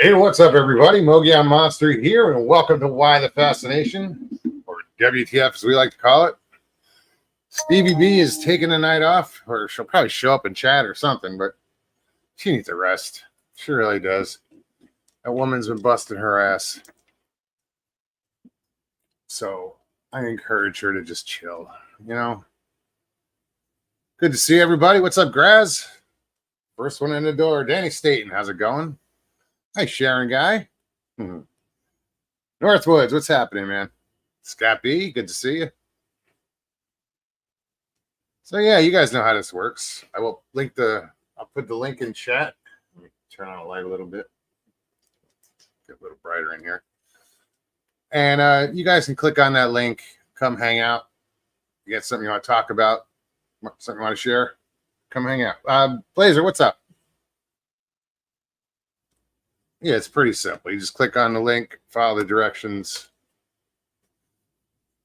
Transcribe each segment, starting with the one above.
Hey, what's up, everybody? Mogion Monster here, and welcome to Why the Fascination, or WTF as we like to call it. Stevie B is taking the night off, or she'll probably show up and chat or something, but she needs a rest. She really does. That woman's been busting her ass. So I encourage her to just chill, you know? Good to see everybody. What's up, Graz? First one in the door. Danny Staten, how's it going? Hi, Sharon Guy. Northwoods, what's happening, man? Scott B, good to see you. So yeah, you guys know how this works. I'll put the link in chat. Let me turn on the light a little bit. Get a little brighter in here. And you guys can click on that link, come hang out. You got something you want to talk about, something you want to share, come hang out. Blazer, what's up? Yeah, it's pretty simple. You just click on the link, follow the directions,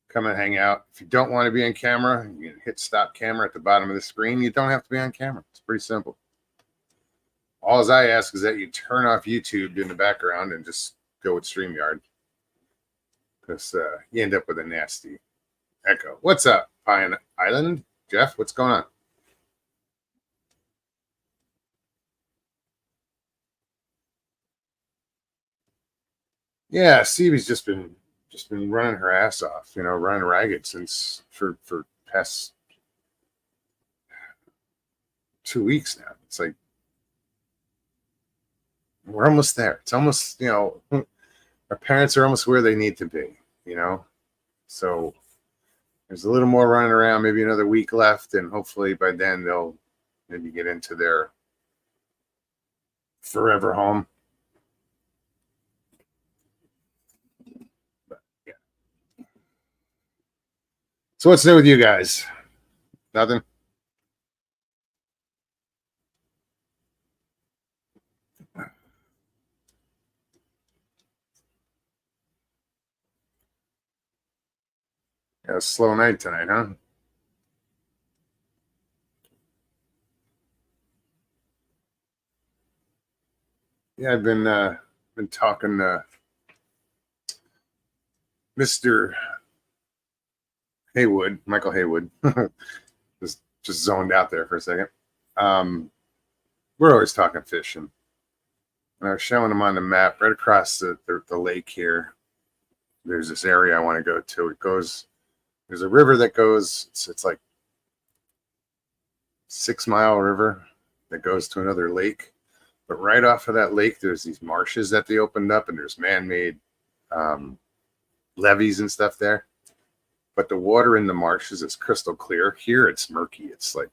come and hang out. If you don't want to be on camera, you hit stop camera at the bottom of the screen. You don't have to be on camera. It's pretty simple. All I ask is that you turn off YouTube in the background and just go with StreamYard, because you end up with a nasty echo. What's up, Pine Island? Jeff, what's going on? Yeah, Stevie's just been running her ass off, running ragged since for past 2 weeks now. It's like we're almost there. It's almost, our parents are almost where they need to be, So there's a little more running around, maybe another week left, and hopefully by then they'll maybe get into their forever home. But, yeah. So what's new with you guys? Nothing? Yeah, a slow night tonight, huh? Yeah, I've been talking to Mr. Haywood, Michael Haywood. just zoned out there for a second. We're always talking fishing. And I was showing him on the map right across the lake here. There's this area I want to go to. There's a river that goes, it's like 6 Mile river that goes to another lake. But right off of that lake, there's these marshes that they opened up, and there's man-made levees and stuff there. But the water in the marshes is crystal clear. Here it's murky. It's like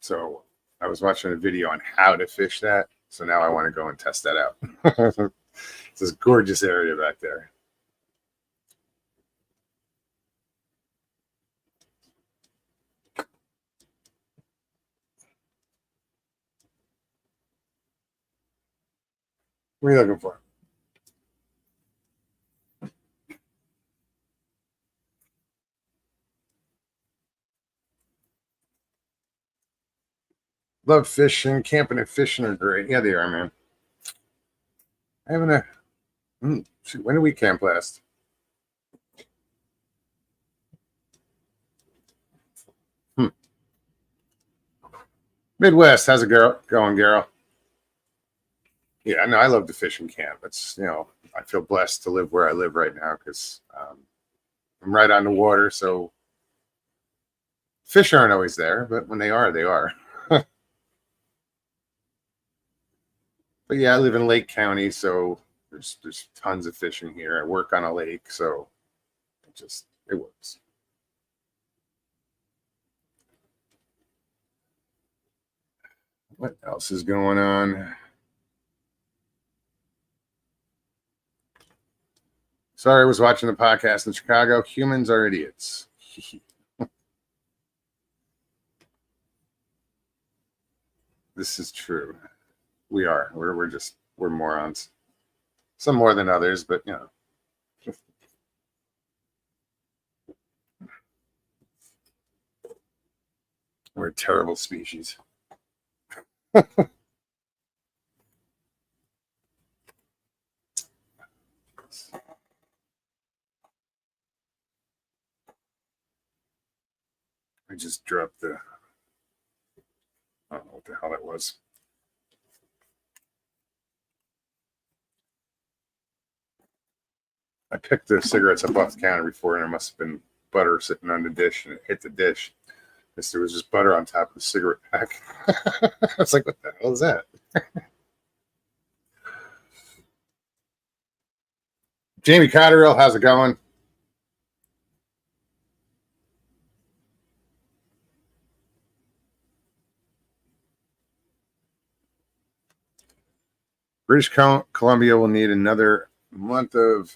so I was watching a video on how to fish that. So now I want to go and test that out. It's this gorgeous area back there. What are you looking for? Love fishing. Camping and fishing are great. Yeah, they are, man. I haven't shoot, when did we camp last? Midwest, how's it going, Garrel? Yeah, no, I love to fish and camp. It's, I feel blessed to live where I live right now because I'm right on the water. So fish aren't always there, but when they are, they are. But yeah, I live in Lake County, so there's tons of fishing here. I work on a lake, so it works. What else is going on? Sorry, I was watching the podcast in Chicago. Humans are idiots. This is true. We are. We're morons. Some more than others, but we're a terrible species. just dropped the, I don't know what the hell that was. I picked the cigarettes up off the counter before, and there must have been butter sitting on the dish, and it hit the dish. There was just butter on top of the cigarette pack. I was like, what the hell is that? Jamie Cotterill, how's it going? British Columbia will need another month of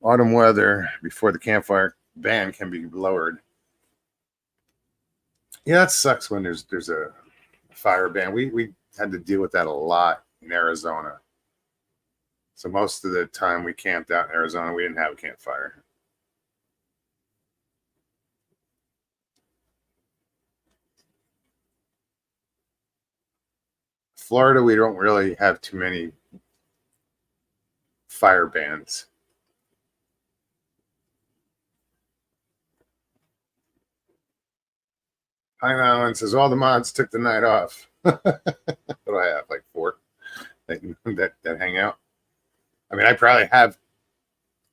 autumn weather before the campfire ban can be lowered. Yeah, that sucks when there's a fire ban. We had to deal with that a lot in Arizona. So most of the time we camped out in Arizona, we didn't have a campfire. Florida, we don't really have too many fire bans. Pine Island says all the mods took the night off. What do I have? Like 4 that hang out. I mean, I probably have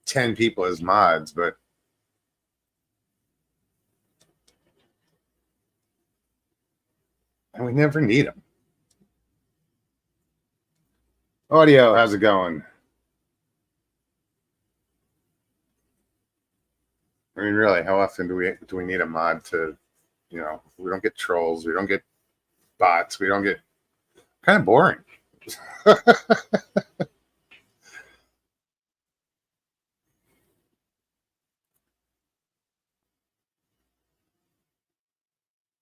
10 people as mods, but we never need them. Audio, how's it going? I mean, really, how often do we need a mod to, we don't get trolls, we don't get bots, we don't get, kind of boring.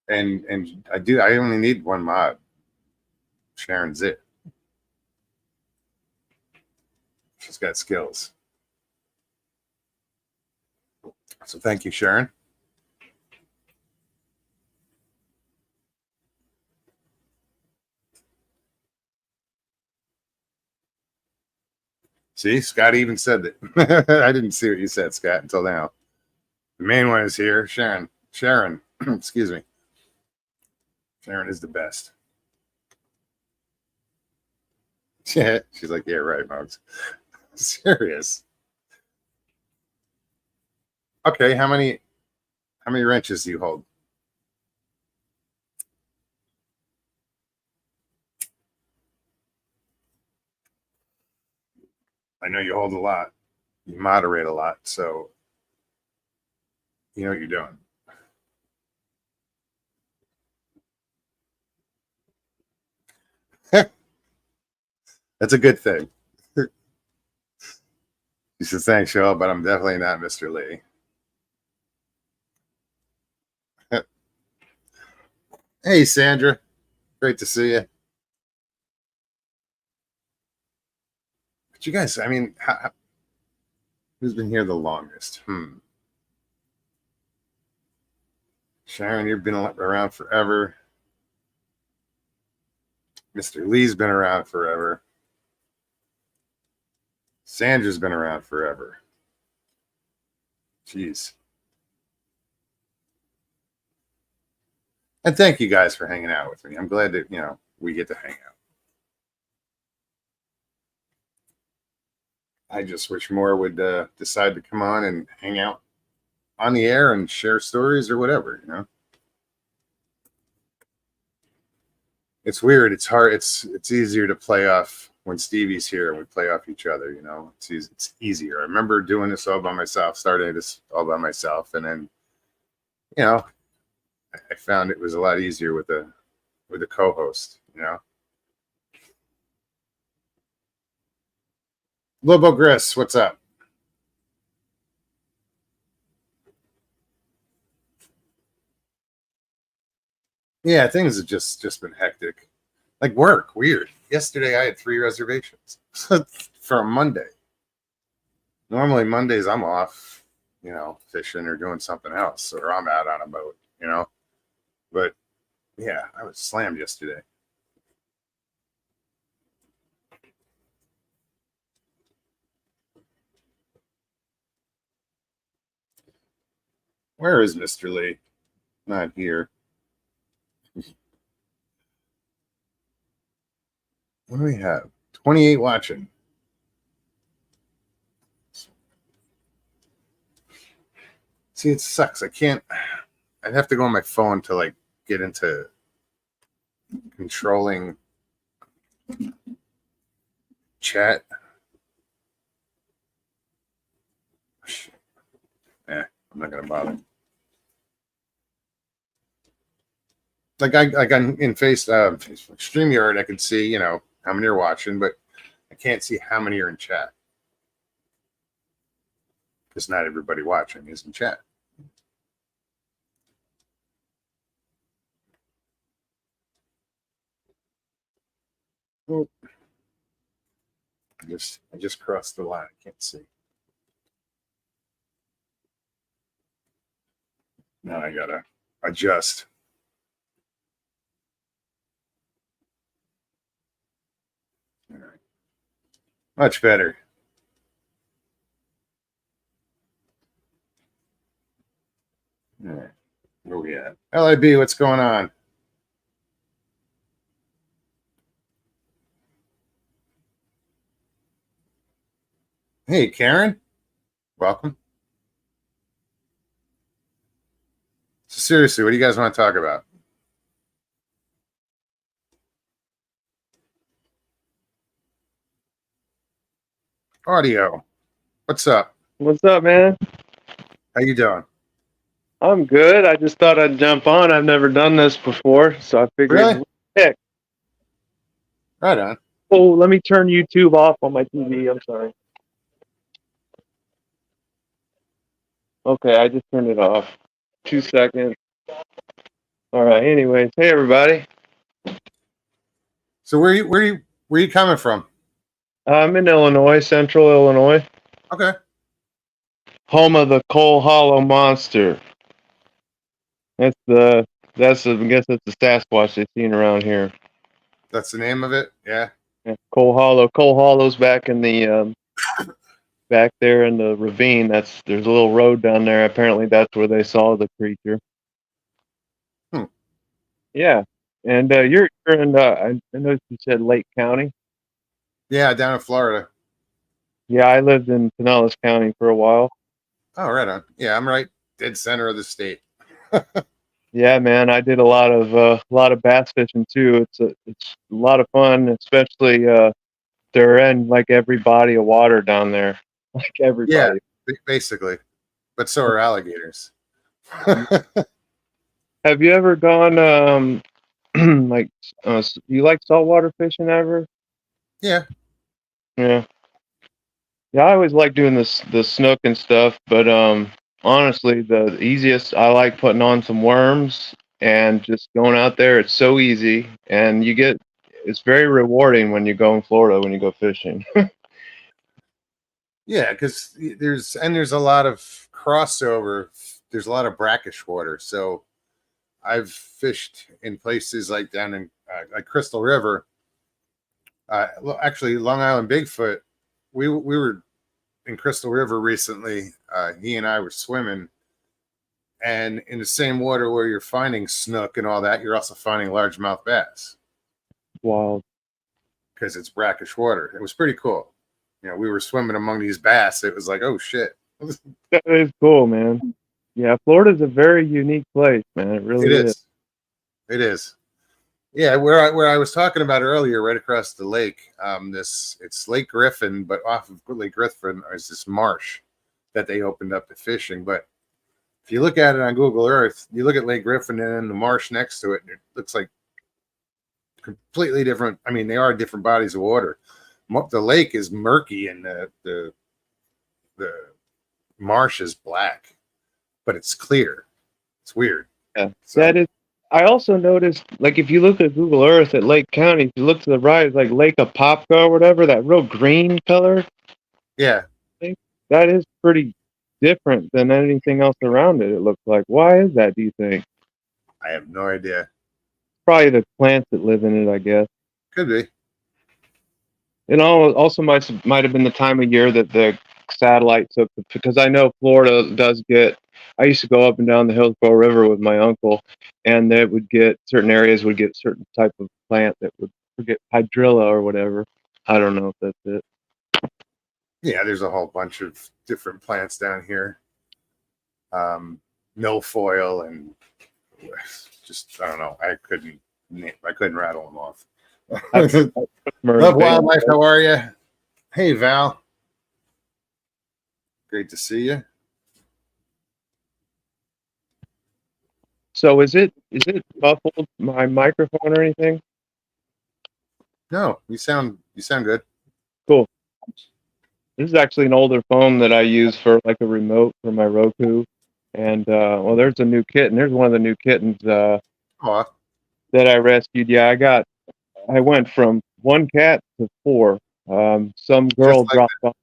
and I only need one mod. Sharon's it. She's got skills. So thank you, Sharon. See, Scott even said that. I didn't see what you said, Scott, until now. The main one is here. Sharon, excuse me. Sharon is the best. Yeah, she's like, yeah, right, Mugs. Serious. Okay, how many wrenches do you hold? I know you hold a lot. You moderate a lot, so you know what you're doing. That's a good thing. You said thanks, Joel, but I'm definitely not Mr. Lee. Hey, Sandra. Great to see you. But you guys, I mean, who's been here the longest? Sharon, you've been around forever. Mr. Lee's been around forever. Sandra's been around forever. Jeez. And thank you guys for hanging out with me. I'm glad that, we get to hang out. I just wish more would decide to come on and hang out on the air and share stories or whatever. It's weird. It's hard. It's easier to play off when Stevie's here and we play off each other. It's easier. I remember doing this all by myself, starting this all by myself, and then, I found it was a lot easier with a co-host. Lobo Gris, what's up? Yeah, things have just been hectic. Like work, weird. Yesterday I had 3 reservations for a Monday. Normally Mondays I'm off, fishing or doing something else, or I'm out on a boat. But yeah, I was slammed yesterday. Where is Mr. Lee? Not here. What do we have? 28 watching. See, it sucks. I can't. I'd have to go on my phone to like get into controlling chat. Yeah, I'm not gonna bother. Like on in Facebook, StreamYard, I can see how many are watching, but I can't see how many are in chat because not everybody watching is in chat. Oh, I just crossed the line. I can't see. Now I gotta adjust. All right. Much better. All right. Where we at? LIB, what's going on? Hey, Karen. Welcome. So seriously, what do you guys want to talk about? Audio. What's up? What's up, man? How you doing? I'm good. I just thought I'd jump on. I've never done this before, so I figured, Really? heck. Right on. Oh, let me turn YouTube off on my TV. I'm sorry. Okay, I just turned it off. 2 seconds. All right. Anyways, hey everybody. So where you coming from? I'm in Illinois, Central Illinois, Okay. home of the Coal Hollow Monster. I guess that's the Sasquatch they've seen around here. That's the name of it? Yeah. Yeah, Coal Hollow. Coal Hollow's back in the back there in the ravine. There's a little road down there. Apparently, that's where they saw the creature. Hmm. Yeah, and you're in. I noticed you said Lake County. Yeah, down in Florida. Yeah, I lived in Pinellas County for a while. Oh, right on. Yeah, I'm right dead center of the state. Yeah, man, I did a lot of bass fishing too. It's a lot of fun, especially they're in like every body of water down there, like Yeah, everybody. basically. But so are alligators. Have you ever gone like you like saltwater fishing ever? Yeah. Yeah. Yeah, I always like doing the snook and stuff, but honestly, the easiest I like putting on some worms and just going out there. It's so easy, and it's very rewarding when you go in Florida when you go fishing. Yeah, because there's a lot of crossover. There's a lot of brackish water. So I've fished in places like down in like Crystal River. Actually, Long Island Bigfoot. We were in Crystal River recently. He and I were swimming, and in the same water where you're finding snook and all that, you're also finding largemouth bass Wild. because it's brackish water. It was pretty cool. We were swimming among these bass. It was like, oh shit. That is cool, man. Yeah, Florida's a very unique place, man. It really is. It is. Yeah, where I was talking about earlier, right across the lake, it's Lake Griffin, but off of Lake Griffin is this marsh that they opened up to fishing. But if you look at it on Google Earth, you look at Lake Griffin and then the marsh next to it, and it looks like completely different. I mean, they are different bodies of water. The lake is murky and the marsh is black, but it's clear. It's weird. Yeah, So, that is. I also noticed, like, if you look at Google Earth at Lake County, if you look to the right, it's like Lake Apopka or whatever, that real green color. yeah, That is pretty different than anything else around it. It looks like. Why is that? Do you think? I have no idea. Probably the plants that live in it, I guess. Could be. It also might have been the time of year that the satellite took, because I know Florida does get I used to go up and down the Hillsborough River with my uncle, and they would get certain areas would get certain type of plant that would forget hydrilla or whatever. I don't know if that's it. Yeah, there's a whole bunch of different plants down here. Milfoil and just I don't know. I couldn't rattle them off. Love wildlife. How are you? Hey Val. Great to see you. So is it muffled, my microphone or anything? No, you sound good. Cool. This is actually an older phone that I use for like a remote for my Roku. And well, there's a new kitten. There's one of the new kittens that I rescued. Yeah, I went from one cat to four. Some girl dropped off.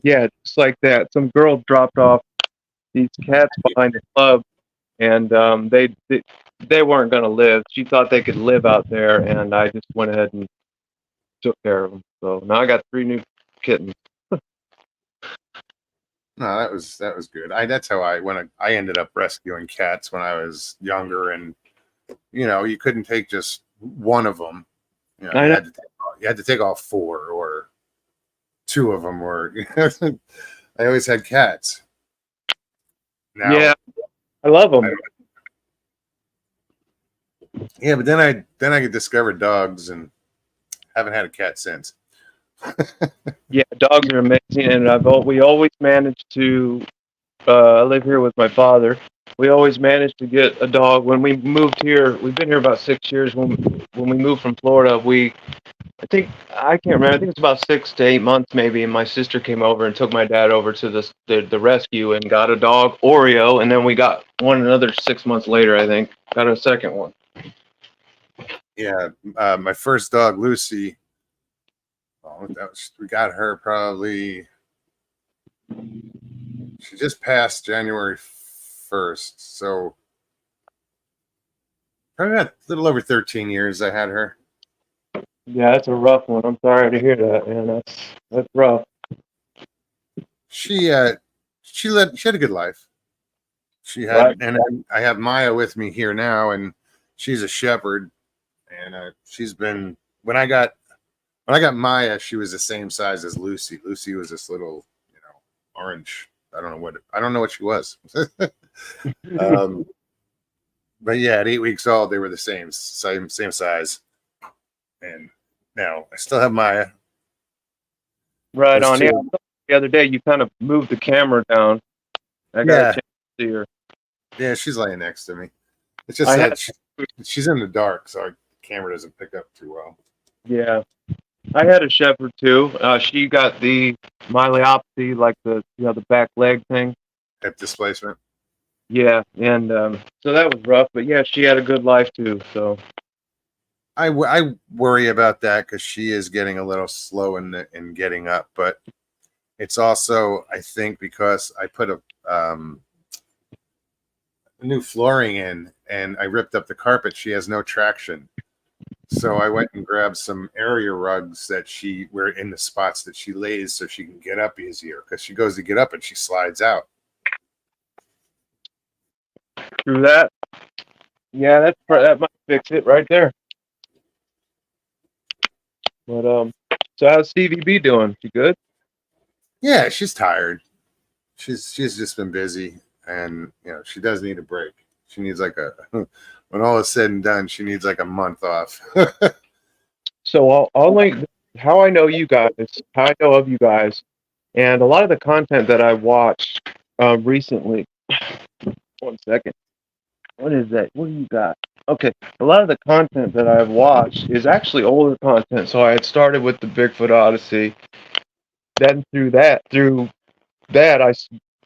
Yeah, just like that. Some girl dropped off these cats behind a club, and they weren't going to live. She thought they could live out there, and I just went ahead and took care of them. So now I got 3 new kittens. No, that was good. That's how I ended up rescuing cats when I was younger, and you couldn't take just one of them. You had to take all 4 or 2 of them, or I always had cats. Now, yeah, I love them. Yeah, but then I discovered dogs and haven't had a cat since. Yeah, dogs are amazing, and we always managed to. I live here with my father. We always managed to get a dog. When we moved here, we've been here about 6 years. When we moved from Florida, I can't remember. I think it's about 6 to 8 months maybe. And my sister came over and took my dad over to the rescue and got a dog, Oreo, and then we got one another 6 months later. I think got a second one. Yeah, my first dog, Lucy. We got her probably. She just passed January 1st, so probably a little over 13 years I had her. Yeah, that's a rough one. I'm sorry to hear that, man. That's rough. She had a good life. She had, right. And I have Maya with me here now, and she's a shepherd, and she's been when I got Maya, she was the same size as Lucy. Lucy was this little, orange. I don't know what she was. But yeah, at 8 weeks old, they were the same size. And now I still have Maya. Right on. Yeah, the other day you kind of moved the camera down. I got a chance to see her. Yeah, she's laying next to me. It's just that she's in the dark, so our camera doesn't pick up too well. Yeah. I had a shepherd too. She got the myelopathy, like the back leg thing. Hip displacement. Yeah, and so that was rough. But yeah, she had a good life too. So I worry about that because she is getting a little slow in getting up. But it's also, I think, because I put a new flooring in and I ripped up the carpet. She has no traction. So I went and grabbed some area rugs that she were in the spots that she lays so she can get up easier, because she goes to get up and she slides out. Through that, yeah, that might fix it right there. But so how's Stevie B doing? She good? Yeah, she's tired. She's just been busy, and she does need a break. She needs when all is said and done, she needs like a month off. So I'll link how I know you guys, how I know of you guys, and a lot of the content that I watched recently. 1 second. What is that? What do you got? Okay, a lot of the content that I've watched is actually older content. So I had started with the Bigfoot Odyssey. Then through that I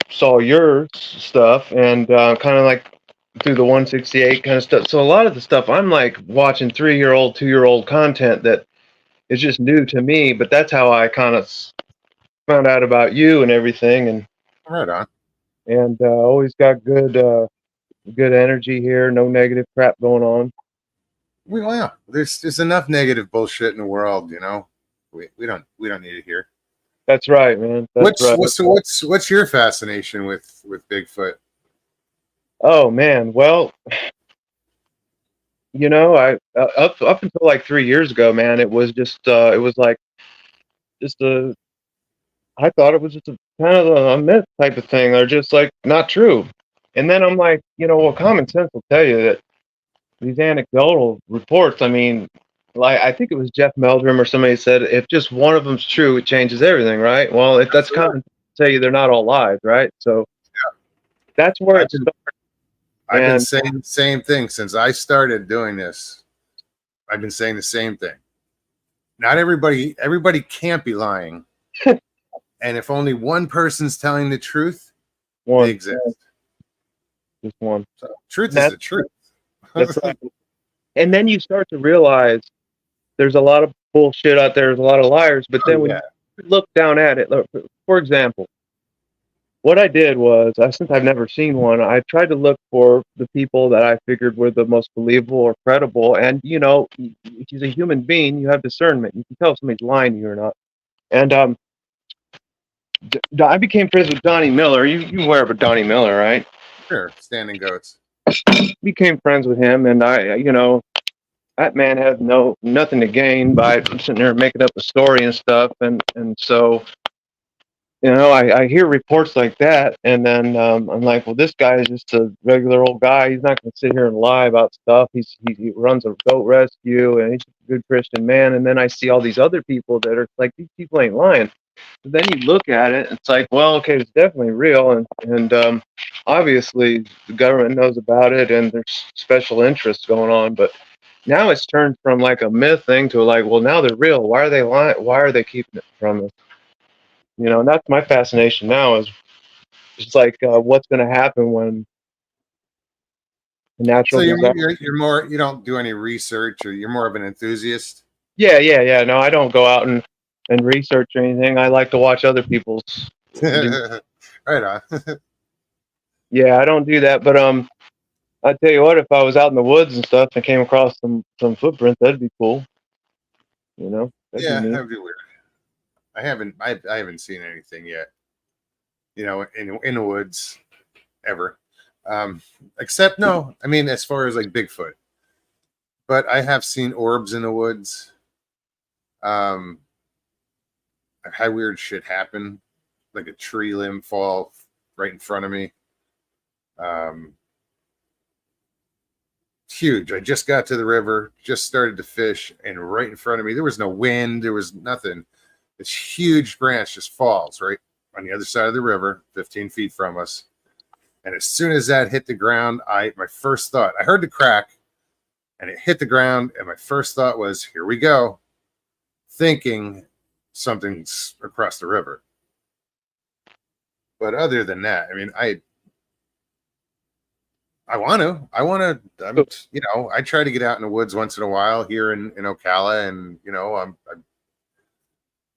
saw your stuff, and kind of like through the 168 kind of stuff. So a lot of the stuff I'm like watching 3-year-old, 2-year-old content that is just new to me. But that's how I kind of found out about you and everything. And right on. And always got good energy here. No negative crap going on. Well, yeah, there's enough negative bullshit in the world. We don't need it here. That's right, man. That's right. What's your fascination with Bigfoot? Oh man, well, I up until like 3 years ago, man, it was like just a I thought it was just a kind of a myth type of thing, or just like not true. And then I'm like, well, common sense will tell you that these anecdotal reports. I mean, like I think it was Jeff Meldrum or somebody said, if just one of them's true, it changes everything, right? Well, if that's Absolutely. common sense to tell you they're not all lies, right? So that's where I've it been starts. I've been And saying the same thing since I started doing this. I've been saying the same thing. Not everybody can't be lying. And if only one person's telling the truth, they one, exist. just one. So truth And is the truth. that's right. And then you start to realize there's a lot of bullshit out there. There's a lot of liars. But Oh then when yeah. you look down at it, for example, what I did was, since I've never seen one, I tried to look for the people that I figured were the most believable or credible. And if he's a human being, you have discernment. You can tell if somebody's lying to you or not. And I became friends with Donnie Miller. You aware of Donnie Miller, right? Sure. Standing goats. Became friends with him, and that man had nothing to gain by sitting there making up a story and stuff. And so I hear reports like that, and then I'm like, well, this guy is just a regular old guy. He's not going to sit here and lie about stuff. He runs a goat rescue, and he's a good Christian man. And then I see all these other people that are like, these people ain't lying. But then you look at it, it's like, well, okay, it's definitely real, and obviously the government knows about it, and there's special interests going on. But now it's turned from like a myth thing to like, well, now they're real. Why are they lying? Why are they keeping it from us? And that's my fascination now is it's like what's going to happen when a So natural disaster. you're more, you don't do any research, or you're more of an enthusiast. Yeah. No, I don't go out and research or anything. I like to watch other people's do. Right on. Yeah, I don't do that. But I tell you what, if I was out in the woods and stuff and came across some footprints, that'd be cool. That'd be Yeah, neat. that'd be weird. I haven't seen anything yet. In the woods ever. Except no, I mean as far as like Bigfoot. But I have seen orbs in the woods. Um, I've had weird shit happen, like a tree limb fall right in front of me. Um, Huge. I just got to the river, just started to fish, and right in front of me, there was no wind, there was nothing. This huge branch just falls right on the other side of the river, 15 feet from us. And as soon as that hit the ground, my first thought, I heard the crack and it hit the ground, and my first thought was, here we go, thinking something's across the river. But other than that, I mean, I want to, I try to get out in the woods once in a while here in Ocala, and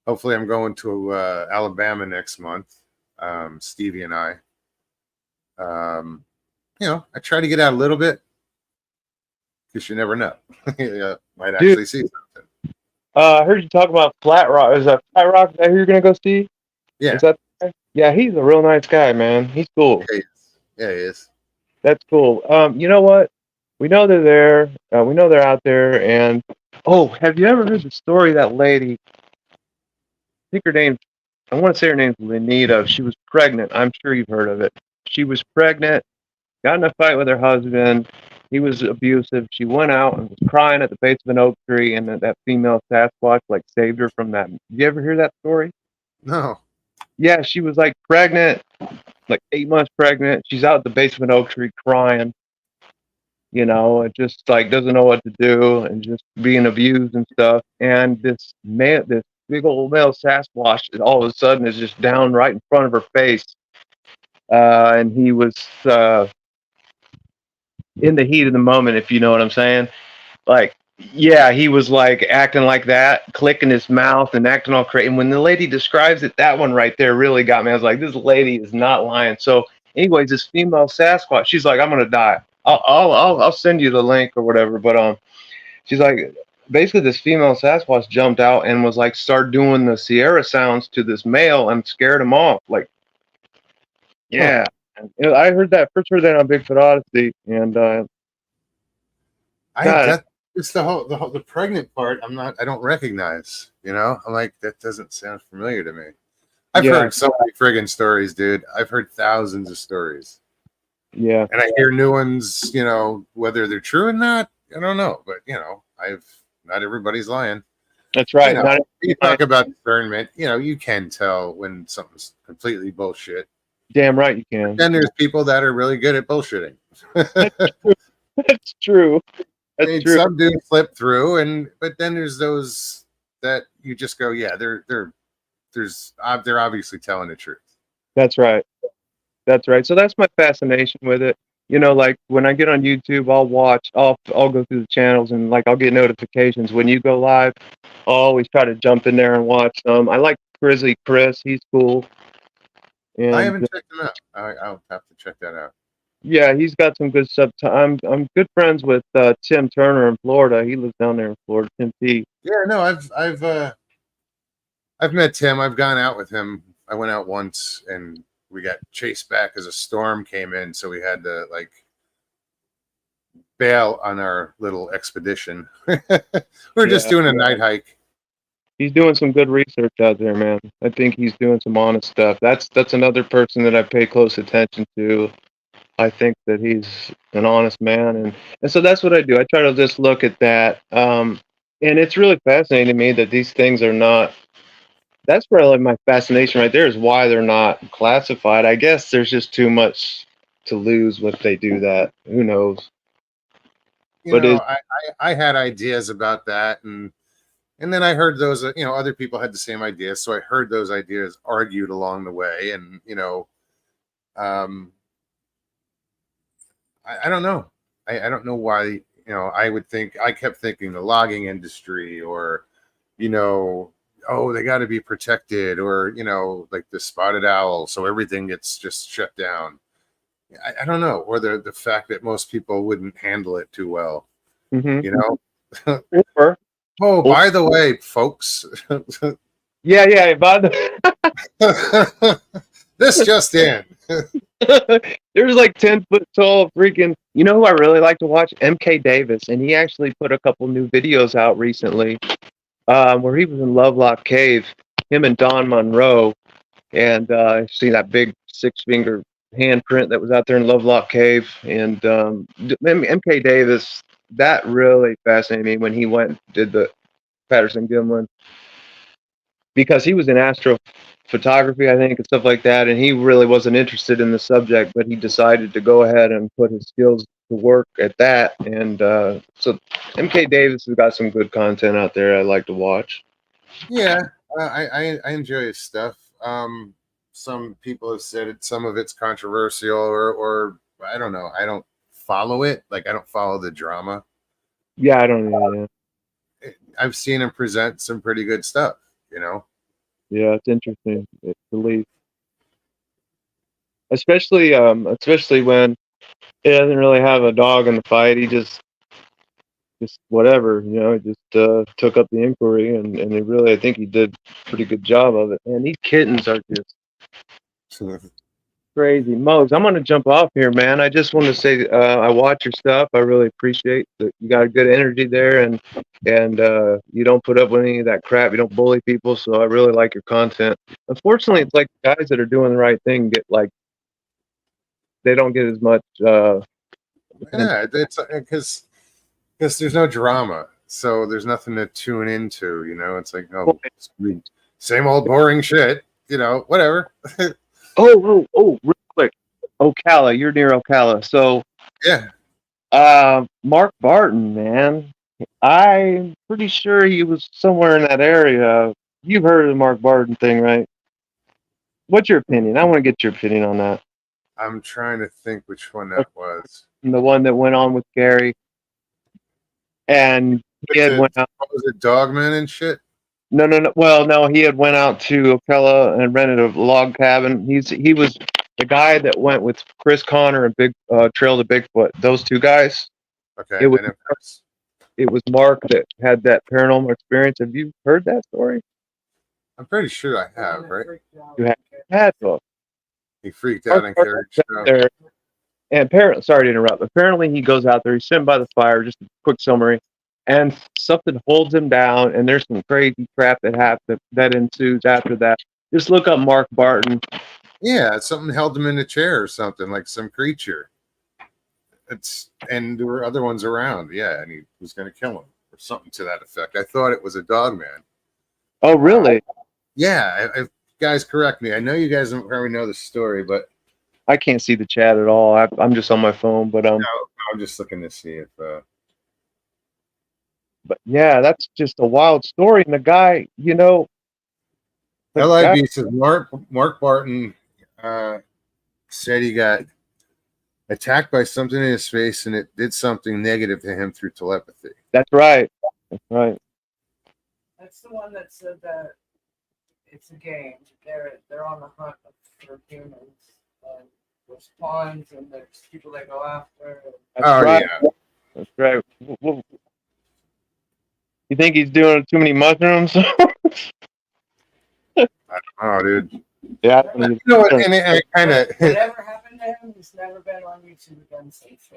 hopefully I'm going to Alabama next month. Stevie and I, I try to get out a little bit because you never know. You might Dude, actually see something. I heard you talk about Flat Rock. Is that Flat Rock that who you're gonna go see? Yeah, Is that the guy? Yeah, he's a real nice guy, man. He's cool. yeah, he is. Yeah, he is. That's cool. You know what? We know they're there. We know they're out there. And oh, have you ever heard the story of that lady? I think her name. I want to say her name's Lenita. She was pregnant. I'm sure you've heard of it. She was pregnant. Got in a fight with her husband. He was abusive. She went out and was crying at the base of an oak tree, and that female Sasquatch like saved her from that. Did you ever hear that story? No. Yeah, she was like pregnant, like 8 months pregnant. She's out at the base of an oak tree crying, and just like doesn't know what to do and just being abused and stuff. And this big old male Sasquatch, all of a sudden is just down right in front of her face. And he was in the heat of the moment, if you know what I'm saying. Like, yeah, he was like acting like that, clicking his mouth and acting all crazy. And when the lady describes it, that one right there really got me. I was like, this lady is not lying. So, anyways, this female Sasquatch, she's like, I'm gonna die. I'll send you the link or whatever. But she's like, basically, this female Sasquatch jumped out and was like, start doing the Sierra sounds to this male and scared him off. Like, Huh. yeah. You know, I heard that first heard that on Bigfoot Odyssey, and God, that it's the pregnant part. I don't recognize. You know, I'm like that doesn't sound familiar to me. I've yeah, heard so many friggin' stories, dude. I've heard thousands of stories, yeah, and I hear new ones. You know, whether they're true or not, I don't know. But you know, I've not everybody's lying. that's You right. know, Not you talk about discernment. You know, you can tell when something's completely bullshit. damn right you can. Then there's people that are really good at bullshitting. That's true. That's And true. some do slip through, but then there's those that you just go, yeah, they're obviously telling the truth. That's right. That's right. So that's my fascination with it. You know, like when I get on YouTube, I'll go through the channels and like I'll get notifications when you go live. I'll always try to jump in there and watch them. I like Grizzly Chris. He's cool. I And haven't checked them out. I'll have to check that out. yeah, he's got some good stuff. I'm good friends with Tim Turner in Florida. He lives down there in Florida. Tim T. Yeah, no, I've met Tim. I've gone out with him. I went out once and we got chased back as a storm came in, so we had to like bail on our little expedition. We're just Yeah, doing a night hike. he's doing some good research out there, man. I think he's doing some honest stuff. That's another person that I pay close attention to. I think that he's an honest man, and so that's what I do. I try to just look at that, and it's really fascinating to me that these things are not. That's really my fascination right there. Is why they're not classified. I guess there's just too much to lose if they do that. Who knows? You But know, is I had ideas about that, and then I heard those. You know, other people had the same ideas, so I heard those ideas argued along the way, and you know, um, I don't know. I don't know why. You know, I kept thinking the logging industry, or you know, oh, they got to be protected, or you know, like the spotted owl, so everything gets just shut down. I don't know, or the fact that most people wouldn't handle it too well. mm-hmm. You know. or, Oh, or by the way, folks, yeah, yeah. By the this just in. there's like 10 foot tall freaking. You know who I really like to watch? MK Davis, and he actually put a couple new videos out recently, where he was in Lovelock Cave, him and Don Monroe, and see that big 6 finger handprint that was out there in Lovelock Cave, and MK Davis. That really fascinated me when he went and did the Patterson Gimlin, because he was in astrophotography, I think, and stuff like that, and he really wasn't interested in the subject, but he decided to go ahead and put his skills to work at that. And so MK Davis has got some good content out there I like to watch. Yeah, I enjoy his stuff. Some people have said some of it's controversial, or I don't know. I don't follow it. Like I don't follow the drama. Yeah, I don't know. I've seen him present some pretty good stuff. You know. Yeah, it's interesting. It's belief, especially when he doesn't really have a dog in the fight. He just whatever, just took up the inquiry, and he really, I think he did a pretty good job of it. And these kittens are just crazy. Mose, I'm gonna jump off here, man. I just want to say I watch your stuff. I really appreciate that you got a good energy there, and you don't put up with any of that crap. You don't bully people, so I really like your content. Unfortunately, it's like the guys that are doing the right thing get like they don't get as much. Yeah, it's because there's no drama, so there's nothing to tune into. You know, it's like it's gonna be same old boring shit. You know, whatever. Oh, real quick, Ocala, you're near Ocala, so Yeah. Mark Barton, man. I'm pretty sure he was somewhere in that area. You've heard of the Mark Barton thing, right? What's your opinion? I want to get your opinion on that. I'm trying to think which one that was. The one that went on with Gary, and he had went out. What was it, Dogman and shit? No, no, no. Well, no, he had went out to Ocala and rented a log cabin. He was the guy that went with Chris Connor and Big Trail to Bigfoot. Those two guys. Okay, It was I know. it was Mark that had that paranormal experience. Have you heard that story? I'm pretty sure I have, right? You had to. He freaked out and carried stuff. There, and apparently, sorry to interrupt. Apparently, he goes out there. He's sitting by the fire. Just a quick summary, and something holds him down. And there's some crazy crap that happened that ensues after that. Just look up Mark Barton. Yeah, something held him in a chair or something, like some creature. And there were other ones around. Yeah, and he was going to kill him or something to that effect. I thought it was a dog man. Oh, really? Yeah, guys, correct me. I know you guys don't probably know the story, but I can't see the chat at all. I'm just on my phone, but no, I'm just looking to see if. But yeah, that's just a wild story. And the guy, the LIB says Mark Barton said he got attacked by something in his face, and it did something negative to him through telepathy. That's right. That's right. That's the one that said that it's a game. They're on the hunt for humans. There's pawns and there's people they go after. That's right. Yeah. That's right. You think he's doing too many mushrooms? I don't know, dude. Yeah. You know what? And it kind of. Whatever happened to him, he's never been on YouTube again since.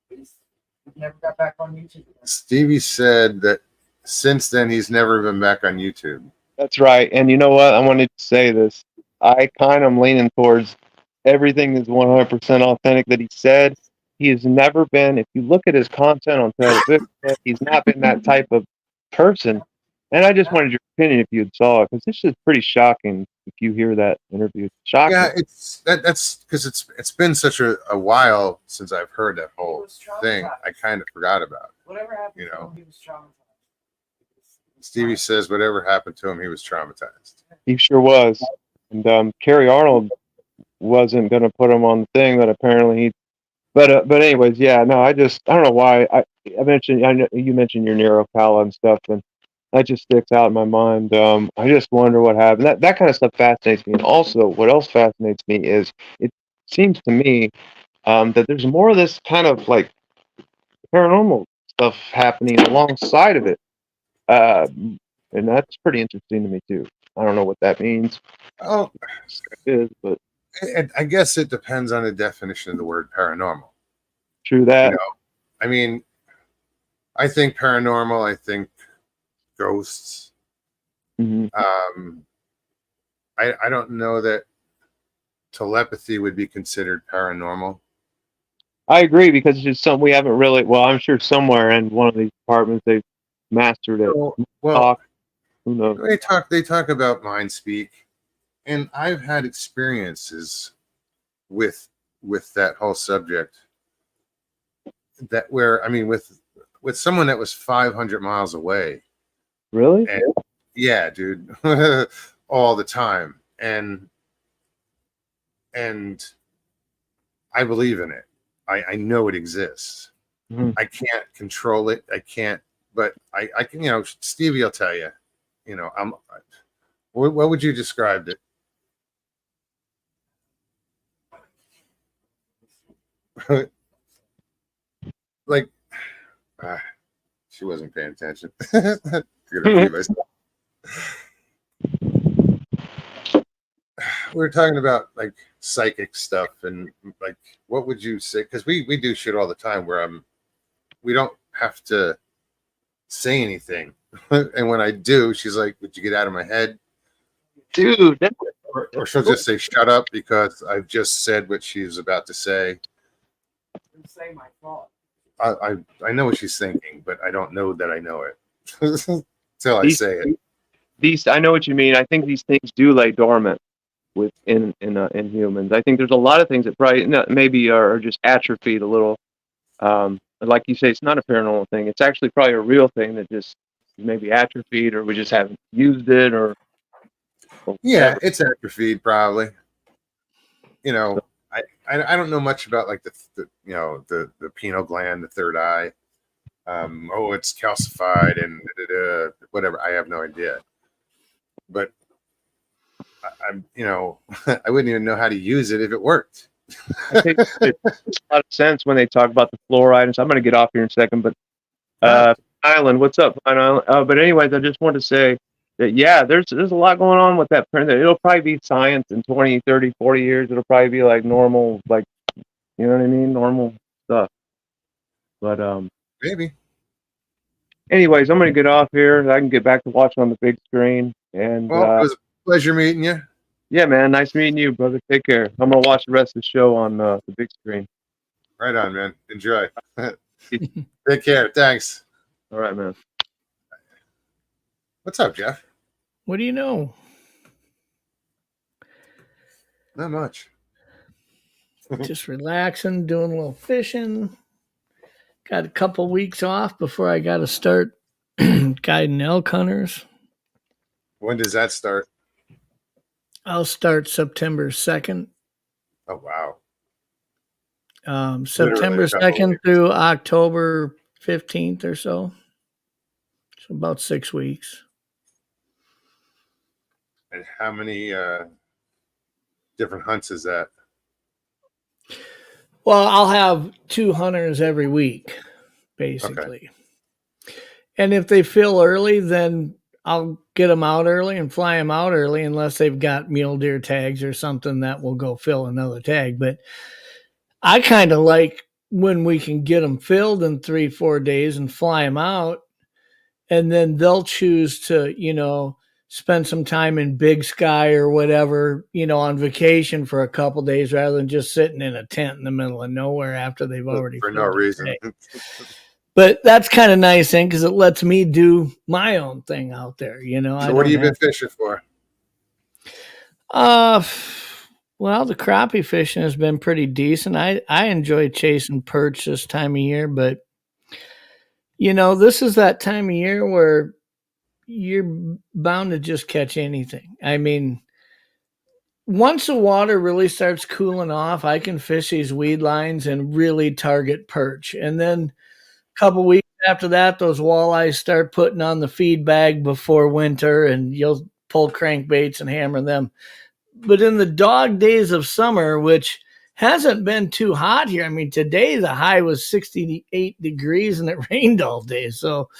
He's never got back on YouTube again. Stevie said that since then he's never been back on YouTube. That's right. And you know what? I wanted to say this. I kind of am leaning towards everything is 100% authentic that he said. He has never been, if you look at his content on television, he's not been that type of person. And I just wanted your opinion if you saw it, because this is pretty shocking if you hear that interview. Shocking. Yeah, that's because it's been such a while since I've heard that whole thing. I kind of forgot about it. Whatever happened to him, he was traumatized. Stevie says whatever happened to him, he was traumatized. He sure was. And Kerry Arnold wasn't going to put him on the thing that apparently he. But anyways, yeah, no, I don't know why I mentioned. I know you mentioned your Nero Pala and stuff, and that just sticks out in my mind. I just wonder what happened. That kind of stuff fascinates me. And also, what else fascinates me is it seems to me that there's more of this kind of like paranormal stuff happening alongside of it, and that's pretty interesting to me too. I don't know what that means. Oh, it is, but I guess it depends on the definition of the word paranormal. True that. I mean, I think paranormal. I think ghosts. Mm-hmm. I don't know that telepathy would be considered paranormal. I agree, because it's just something we haven't really. Well, I'm sure somewhere in one of these departments they've mastered it. Well, who knows? They talk about mind speak, and I've had experiences with that whole subject. That where with someone that was 500 miles away. Really? And, yeah, dude, all the time, and I believe in it. I know it exists. Mm-hmm. I can't control it. I can't, but I can. Stevie will tell you. What would you describe it? Like, she wasn't paying attention. We were talking about like psychic stuff, and like, what would you say? Because we do shit all the time where we don't have to say anything, and when I do, she's like, "Would you get out of my head, dude?" Or she'll just say, "Shut up," because I've just said what she's about to say. Say my thought. I know what she's thinking, but I don't know that I know it till I say it. I know what you mean. I think these things do lay dormant in humans. I think there's a lot of things that probably maybe are just atrophied a little. Like you say, it's not a paranormal thing. It's actually probably a real thing that just maybe atrophied, or we just haven't used it, or yeah, it's atrophied probably. I don't know much about like the pineal gland, the third eye. It's calcified and whatever. I have no idea. But I'm I wouldn't even know how to use it if it worked. I think it makes a lot of sense when they talk about the fluoride. And so I'm going to get off here in a second, but Island, what's up, Island? But anyways, I just want to say Yeah, there's a lot going on with that print. It'll probably be science in 20, 30, 40 years. It'll probably be like normal, like, you know what I mean? Normal stuff. But Maybe. anyways, I'm gonna get off here. I can get back to watching on the big screen. And Well, it was a pleasure meeting you. yeah, man, nice meeting you, brother. Take care. I'm gonna watch the rest of the show on the big screen. Right on, man. Enjoy. Take care. Thanks. All right, man. What's up, Jeff? What do you know? Not much. Just relaxing, doing a little fishing. Got a couple weeks off before I got to start guiding elk hunters. When does that start? I'll start September 2nd. Oh, wow. September a couple 2nd weeks. through October 15th or so. So about 6 weeks. And how many different hunts is that? Well, I'll have 2 hunters every week, basically. And if they fill early, then I'll get them out early and fly them out early, unless they've got mule deer tags or something that will go fill another tag. But I kind of like when we can get them filled in 3-4 days and fly them out, and then they'll choose to, spend some time in Big Sky or whatever, on vacation for a couple days, rather than just sitting in a tent in the middle of nowhere after they've already For no filled their reason. tag. But that's kind of nice thing, because it lets me do my own thing out there. So what have you been fishing for? Well, the crappie fishing has been pretty decent. I enjoy chasing perch this time of year, but this is that time of year where you're bound to just catch anything. I mean, once the water really starts cooling off, I can fish these weed lines and really target perch. And then a couple weeks after that, those walleyes start putting on the feed bag before winter, and you'll pull crankbaits and hammer them. But in the dog days of summer, which hasn't been too hot here. I mean, today the high was 68 degrees and it rained all day. So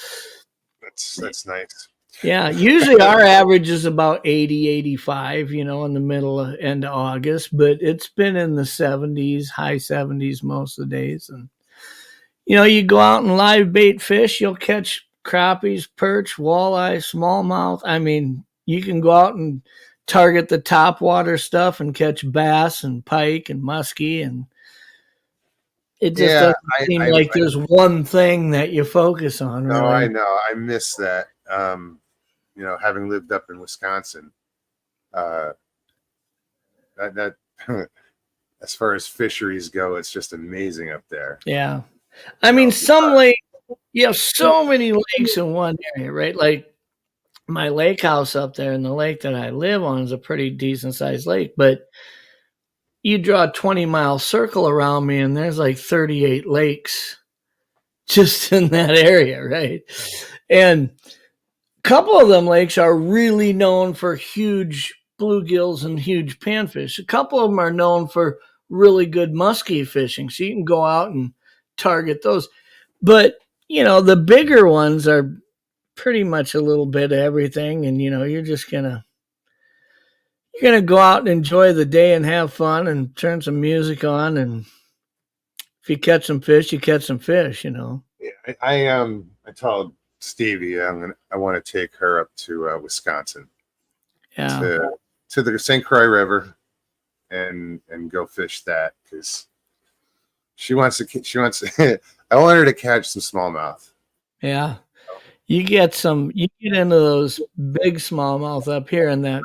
That's nice. yeah, usually our average is about 80, 85, in the middle of end of August, but it's been in the 70s, high 70s most of the days. And, you go out and live bait fish, you'll catch crappies, perch, walleye, smallmouth. I mean, you can go out and target the top water stuff and catch bass and pike and muskie, and it just doesn't seem like there's one thing that you focus on. No, really. I know. I miss that. Having lived up in Wisconsin, that as far as fisheries go, it's just amazing up there. Yeah. I mean, some lakes, you have so many lakes in one area, right? Like my lake house up there, and the lake that I live on is a pretty decent sized lake, but you draw a 20-mile circle around me and there's like 38 lakes just in that area, right? And a couple of them lakes are really known for huge bluegills and huge panfish. A couple of them are known for really good muskie fishing, so you can go out and target those. But, the bigger ones are pretty much a little bit of everything, and, you're just going to go out and enjoy the day and have fun and turn some music on, and if you catch some fish, you catch some fish, Yeah, I told Stevie I want to take her up to Wisconsin, Yeah. to the St. Croix River, and go fish that, because she wants I want her to catch some smallmouth. Yeah. You get into those big smallmouth up here in that,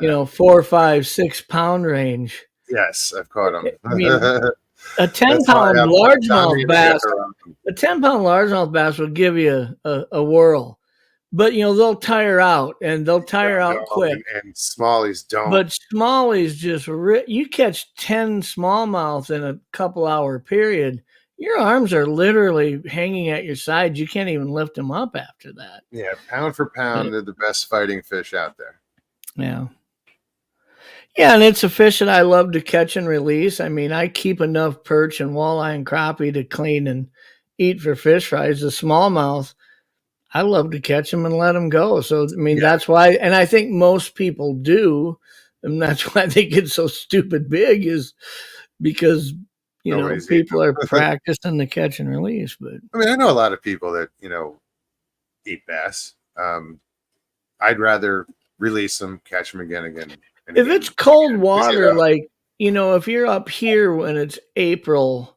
No. 4, 5, 6 pound range. Yes, I've caught them. I mean, a 10-pound largemouth bass, will give you a whirl, but they'll tire out, and they'll tire out quick. And smallies don't. But smallies just you catch 10 smallmouth in a couple hour period, your arms are literally hanging at your sides. You can't even lift them up after that. Yeah, pound for pound, they're the best fighting fish out there. Yeah. Yeah, and it's a fish that I love to catch and release. I mean, I keep enough perch and walleye and crappie to clean and eat for fish fries. The smallmouth, I love to catch them and let them go. So I mean, Yeah. that's why, and I think most people do, and that's why they get so stupid big is because Nobody's eating people are practicing the catch and release. But I mean, I know a lot of people that eat bass. I'd rather release them, catch them again, and if again. it's cold water, Yeah. like if you're up here when it's April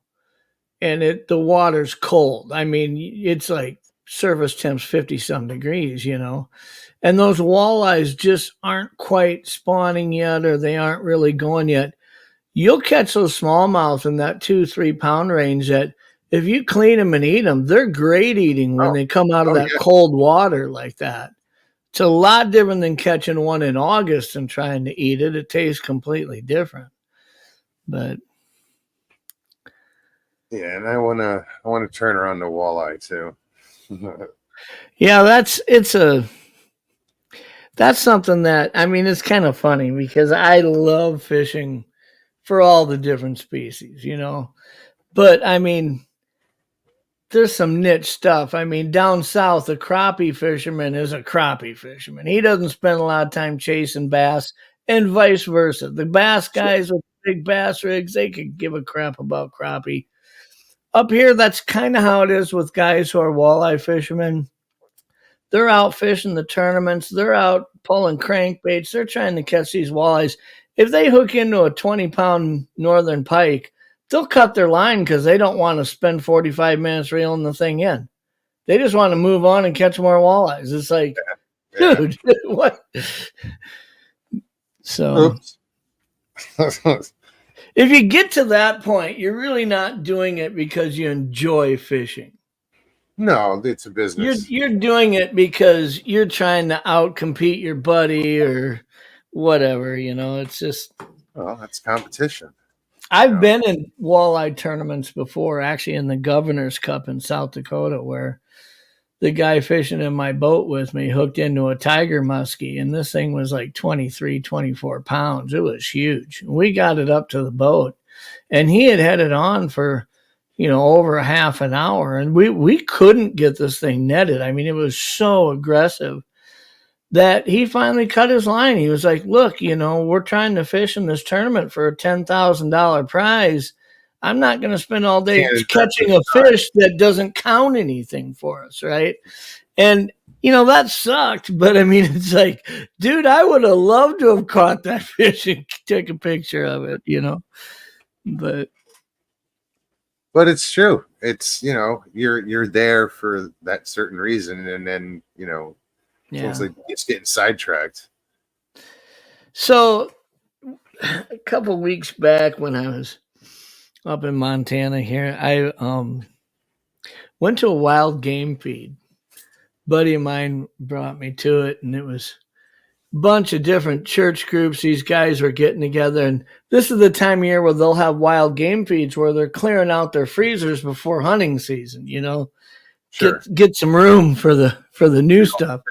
and the water's cold, I mean, it's like surface temps 50 some degrees, and those walleyes just aren't quite spawning yet, or they aren't really going yet. You'll catch those smallmouths in that 2-3 pound range that if you clean them and eat them, they're great eating when they come out of that cold water like that. It's a lot different than catching one in August and trying to eat it. It tastes completely different. But yeah, and I wanna turn around the walleye too. yeah, that's something that, I mean, it's kind of funny because I love fishing for all the different species, But I mean, there's some niche stuff. I mean, down south, a crappie fisherman is a crappie fisherman. He doesn't spend a lot of time chasing bass, and vice versa. The bass guys with big bass rigs, they could give a crap about crappie. Up here, that's kind of how it is with guys who are walleye fishermen. They're out fishing the tournaments. They're out pulling crankbaits. They're trying to catch these walleyes. If they hook into a 20-pound northern pike, they'll cut their line because they don't want to spend 45 minutes reeling the thing in. They just want to move on and catch more walleyes. It's like, dude, what? So, if you get to that point, you're really not doing it because you enjoy fishing. No, it's a business. You're doing it because you're trying to outcompete your buddy or whatever. It's just. Well, that's competition. I've been in walleye tournaments before, actually in the Governor's Cup in South Dakota, where the guy fishing in my boat with me hooked into a tiger muskie, and this thing was like 23, 24 pounds. It was huge. We got it up to the boat, and he had it on for, over a half an hour, and we couldn't get this thing netted. I mean, it was so aggressive that he finally cut his line. He was like, look, we're trying to fish in this tournament for a $10,000 prize. I'm not going to spend all day catching a fish that doesn't count anything for us, right? And, that sucked. But, I mean, it's like, dude, I would have loved to have caught that fish and took a picture of it, But it's true. It's, you're there for that certain reason. And then, it's like it's getting sidetracked. So a couple of weeks back when I was up in Montana here, I went to a wild game feed. Buddy of mine brought me to it, and it was a bunch of different church groups. These guys were getting together, and this is the time of year where they'll have wild game feeds where they're clearing out their freezers before hunting season, Sure. Get some room for the new stuff.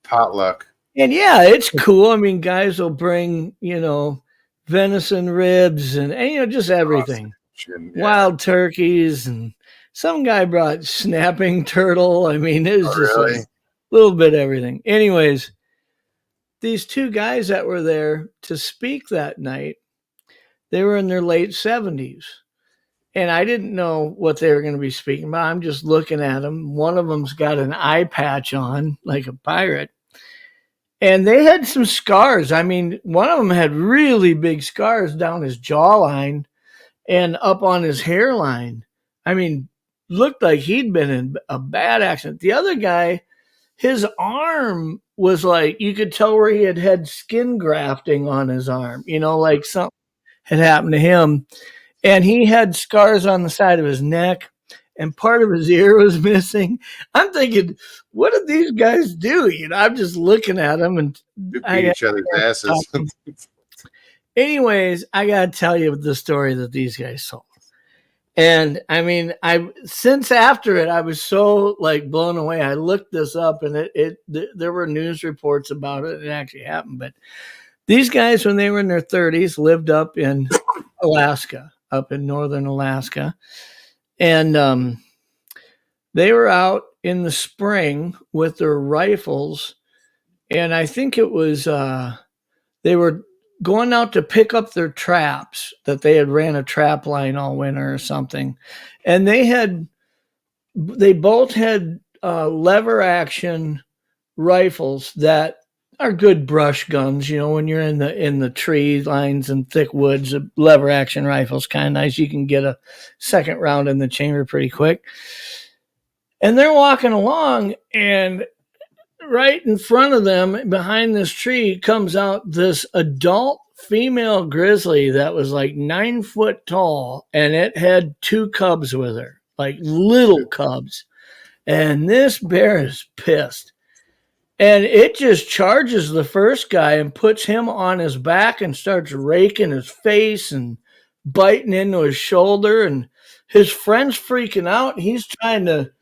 Potluck. And yeah, it's cool. I mean, guys will bring, venison ribs and just everything. Wild turkeys, and some guy brought snapping turtle. I mean, it was just like a little bit of everything. Anyways, these two guys that were there to speak that night, they were in their late 70s. And I didn't know what they were going to be speaking about. I'm just looking at them. One of them's got an eye patch on, like a pirate. And they had some scars. I mean, one of them had really big scars down his jawline and up on his hairline. I mean, looked like he'd been in a bad accident. The other guy, his arm was like, you could tell where he had skin grafting on his arm, like something had happened to him. And he had scars on the side of his neck, and part of his ear was missing. I'm thinking, what did these guys do? I'm just looking at them and beat each other's asses. Anyways, I gotta tell you the story that these guys told. And I mean, since after it, I was so like blown away. I looked this up, and there were news reports about it. It actually happened. But these guys, when they were in their 30s, lived up in Alaska, up in northern Alaska. And they were out in the spring with their rifles, and I think it was they were going out to pick up their traps that they had ran a trap line all winter or something, and they both had lever action rifles that are good brush guns. You know, when you're in the tree lines and thick woods, lever action rifles kind of nice. You can get a second round in the chamber pretty quick. And they're walking along, and right in front of them, behind this tree, comes out this adult female grizzly that was like 9 foot tall, and it had 2 cubs with her, like little cubs. And this bear is pissed. And it just charges the first guy and puts him on his back and starts raking his face and biting into his shoulder. And his friend's freaking out. He's trying to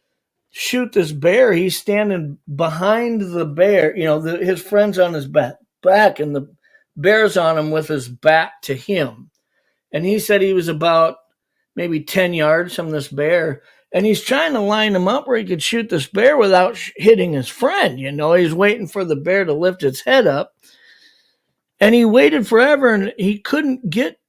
shoot this bear. He's standing behind the bear. You know, his friend's on his back, and the bear's on him with his back to him. And he said he was about maybe 10 yards from this bear. And he's trying to line him up where he could shoot this bear without hitting his friend. You know, he's waiting for the bear to lift its head up. And he waited forever, and he couldn't get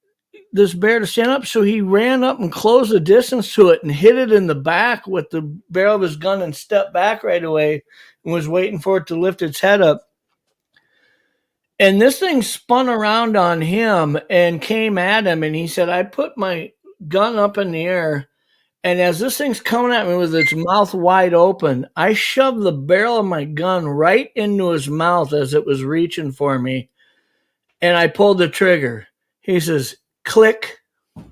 this bear to stand up. So he ran up and closed the distance to it and hit it in the back with the barrel of his gun and stepped back right away and was waiting for it to lift its head up. And this thing spun around on him and came at him. And he said, I put my gun up in the air, and as this thing's coming at me with its mouth wide open, I shoved the barrel of my gun right into his mouth as it was reaching for me. And I pulled the trigger. He says, click.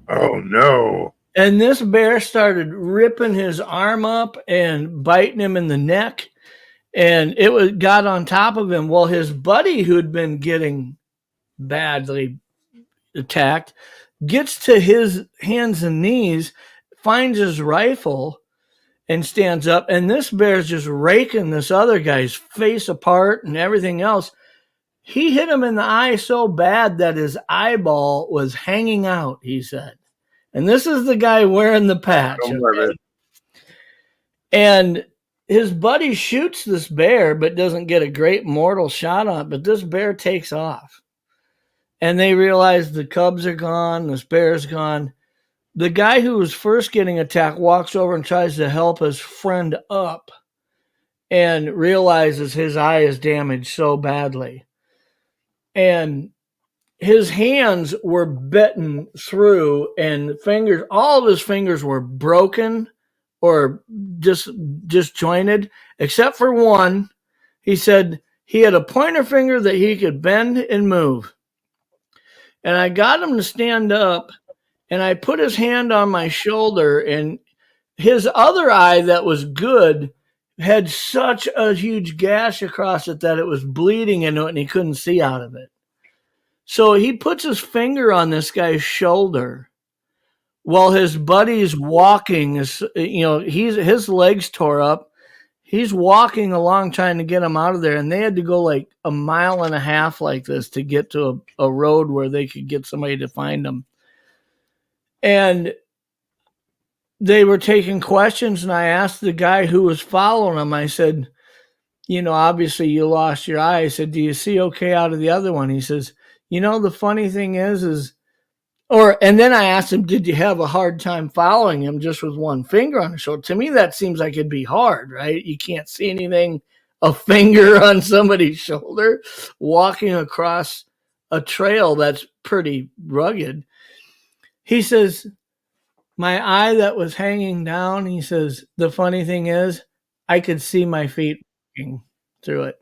Oh, no. And this bear started ripping his arm up and biting him in the neck. And it got on top of him. Well, his buddy, who'd been getting badly attacked, gets to his hands and knees, finds his rifle, and stands up. And this bear's just raking this other guy's face apart and everything else. He hit him in the eye so bad that his eyeball was hanging out, he said. And this is the guy wearing the patch. Okay? And his buddy shoots this bear, but doesn't get a great mortal shot on it. But this bear takes off. And they realize the cubs are gone, this bear's gone. The guy who was first getting attacked walks over and tries to help his friend up and realizes his eye is damaged so badly. And his hands were bitten through, and all of his fingers were broken or disjointed, except for one. He said he had a pointer finger that he could bend and move. And I got him to stand up, and I put his hand on my shoulder, and his other eye that was good had such a huge gash across it that it was bleeding into it, and he couldn't see out of it. So he puts his finger on this guy's shoulder while his buddy's walking. His legs tore up. He's walking along trying to get him out of there, and they had to go like a mile and a half like this to get to a road where they could get somebody to find him. And they were taking questions, and I asked the guy who was following him, I said, obviously you lost your eye. I said, do you see okay out of the other one? He says, the funny thing is, and then I asked him, did you have a hard time following him just with one finger on the shoulder? To me, that seems like it'd be hard, right? You can't see anything, a finger on somebody's shoulder, walking across a trail that's pretty rugged. He says, my eye that was hanging down, he says, the funny thing is, I could see my feet walking through it.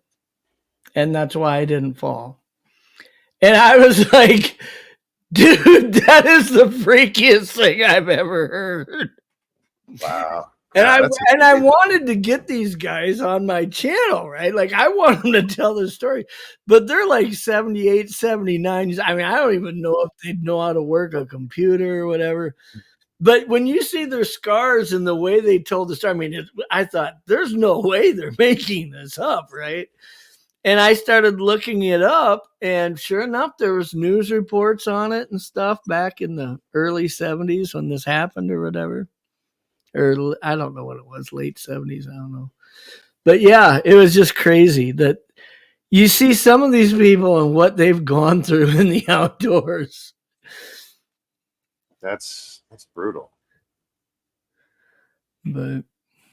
And that's why I didn't fall. And I was like, dude, that is the freakiest thing I've ever heard. Wow. And I wanted to get these guys on my channel, right? Like, I want them to tell the story. But they're like 78, 79. I mean, I don't even know if they know how to work a computer or whatever. But when you see their scars and the way they told the story, I thought, there's no way they're making this up, right? And I started looking it up, and sure enough, there was news reports on it and stuff back in the early 70s when this happened or whatever. or I don't know what it was, late 70s. I don't know. But yeah, it was just crazy that you see some of these people and what they've gone through in the outdoors. That's brutal. But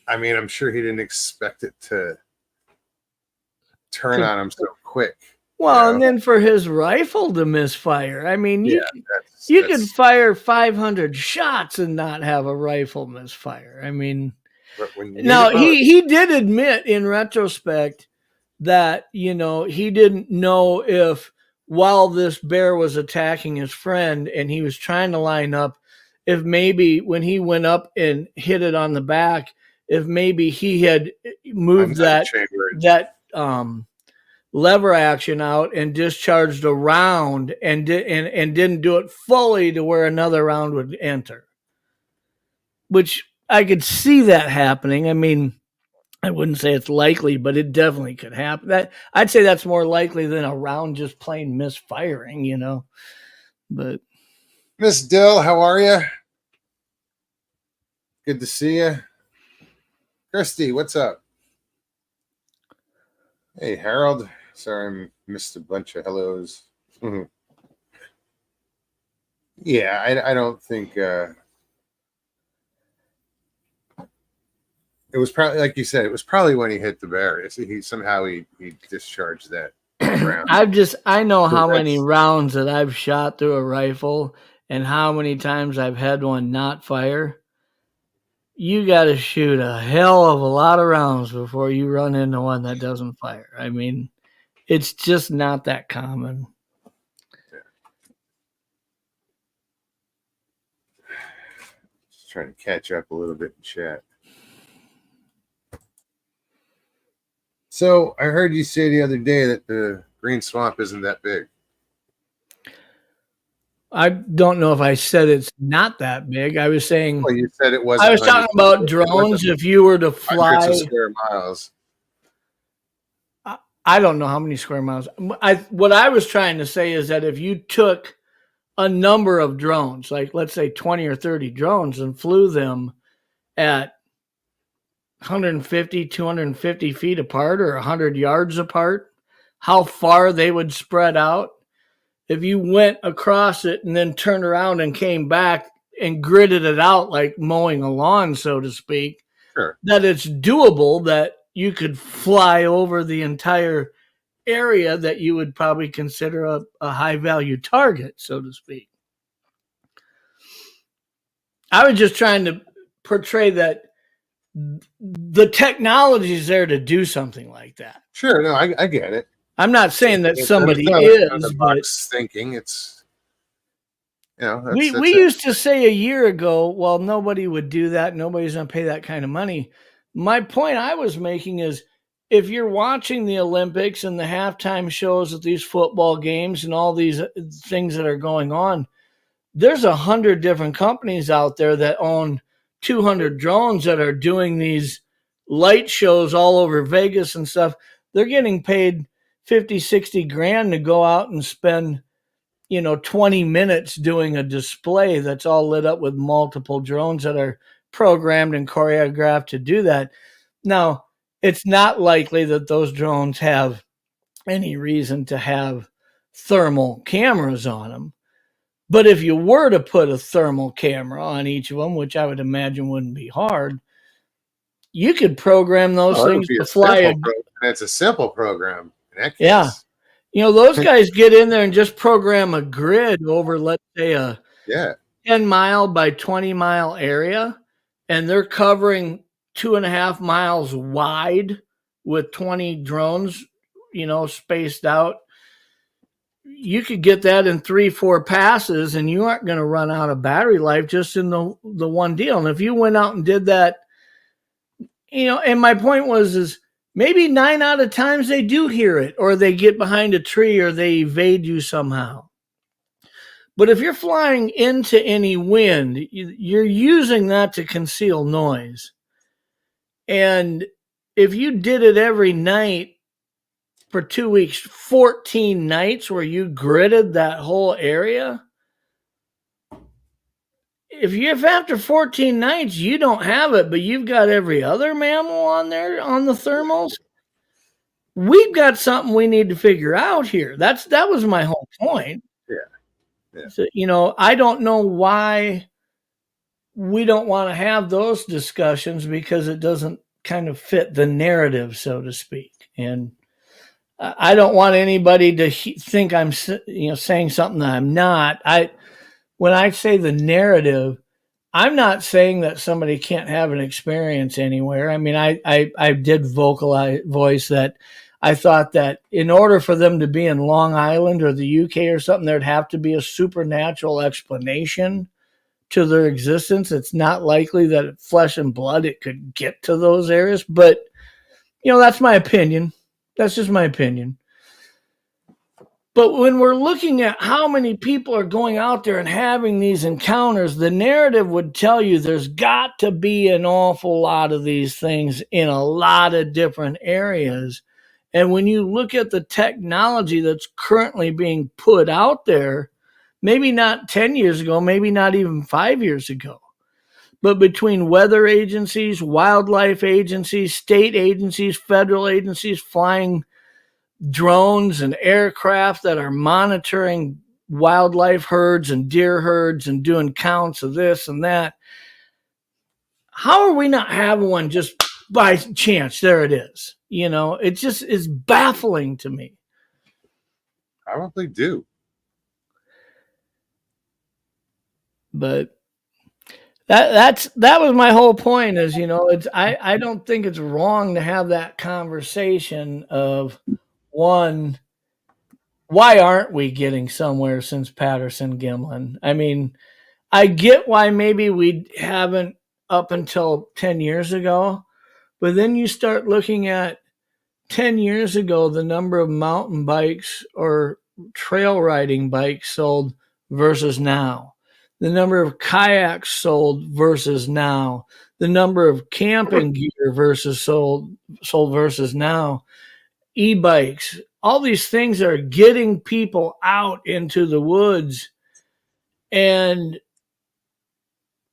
I mean, I'm sure he didn't expect it to turn on him so quick. well, You and know? then for his rifle to misfire, I mean, Yeah, you could fire 500 shots and not have a rifle misfire. I mean, when you now need it he did admit in retrospect that, you know, he didn't know if while this bear was attacking his friend and he was trying to line up, if maybe when he went up and hit it on the back, if maybe he had moved that lever action out and discharged a round and didn't do it fully to where another round would enter, which I could see that happening. I mean, I wouldn't say it's likely, but it definitely could happen. That I'd say that's more likely than a round just plain misfiring, you know. But Miss Dill, how are you? Good to see you. Christy, what's up? Hey, Harold. Sorry, I missed a bunch of hellos. Yeah, I don't think it was probably like you said. It was probably when he hit the bear. He somehow he discharged that round. I know how many rounds that I've shot through a rifle and how many times I've had one not fire. You got to shoot a hell of a lot of rounds before you run into one that doesn't fire. I mean, it's just not that common. Just trying to catch up a little bit in chat. So I heard you say the other day that the Green Swamp isn't that big. I don't know if I said it's not that big. I was saying. Well, you said it wasn't. I was talking about drones. If you were to fly hundreds of square miles. I don't know how many square miles. What I was trying to say is that if you took a number of drones, like let's say 20 or 30 drones, and flew them at 150, 250 feet apart or 100 yards apart, how far they would spread out. If you went across it and then turned around and came back and gridded it out like mowing a lawn, so to speak, Sure. that it's doable, that you could fly over the entire area that you would probably consider a high value target, so to speak. I was just trying to portray that the technology is there to do something like that. Sure, no, I get it. I'm not saying that somebody is, but thinking it's, you know, we used to say a year ago, well, nobody would do that. Nobody's going to pay that kind of money. My point I was making is if you're watching the Olympics and the halftime shows at these football games and all these things that are going on, there's 100 different companies out there that own 200 drones that are doing these light shows all over Vegas and stuff. They're getting paid 50, 60 grand to go out and spend, 20 minutes doing a display that's all lit up with multiple drones that are programmed and choreographed to do that. Now, it's not likely that those drones have any reason to have thermal cameras on them. But if you were to put a thermal camera on each of them, which I would imagine wouldn't be hard, you could program those things to fly. It's a simple program. In that case. Yeah. Those guys get in there and just program a grid over, let's say, a 10 mile by 20 mile area, and they're covering 2.5 miles wide with 20 drones, spaced out. You could get that in 3-4 passes, and you aren't going to run out of battery life just in the one deal. And if you went out and did that, and my point is maybe 9 out of times they do hear it, or they get behind a tree, or they evade you somehow. But if you're flying into any wind, you're using that to conceal noise. And if you did it every night for 2 weeks, 14 nights where you gridded that whole area, if after 14 nights you don't have it, but you've got every other mammal on there on the thermals, we've got something we need to figure out here. That was my whole point. Yeah. So, I don't know why we don't want to have those discussions, because it doesn't kind of fit the narrative, so to speak. And I don't want anybody to think I'm, saying something that I'm not. When I say the narrative, I'm not saying that somebody can't have an experience anywhere. I mean, I did voice that I thought that in order for them to be in Long Island or the UK or something, there'd have to be a supernatural explanation to their existence. It's not likely that flesh and blood it could get to those areas, but that's my opinion. That's just my opinion. But when we're looking at how many people are going out there and having these encounters, the narrative would tell you there's got to be an awful lot of these things in a lot of different areas. And when you look at the technology that's currently being put out there, maybe not 10 years ago, maybe not even 5 years ago, but between weather agencies, wildlife agencies, state agencies, federal agencies, flying drones and aircraft that are monitoring wildlife herds and deer herds and doing counts of this and that. How are we not having one just by chance? There it is. It just is baffling to me. I probably do. But that was my whole point is, I don't think it's wrong to have that conversation of, one, why aren't we getting somewhere since Patterson Gimlin? I mean, I get why maybe we haven't up until 10 years ago, but then you start looking at 10 years ago, the number of mountain bikes or trail riding bikes sold versus now, the number of kayaks sold versus now, the number of camping gear versus sold versus now, e-bikes, all these things are getting people out into the woods. And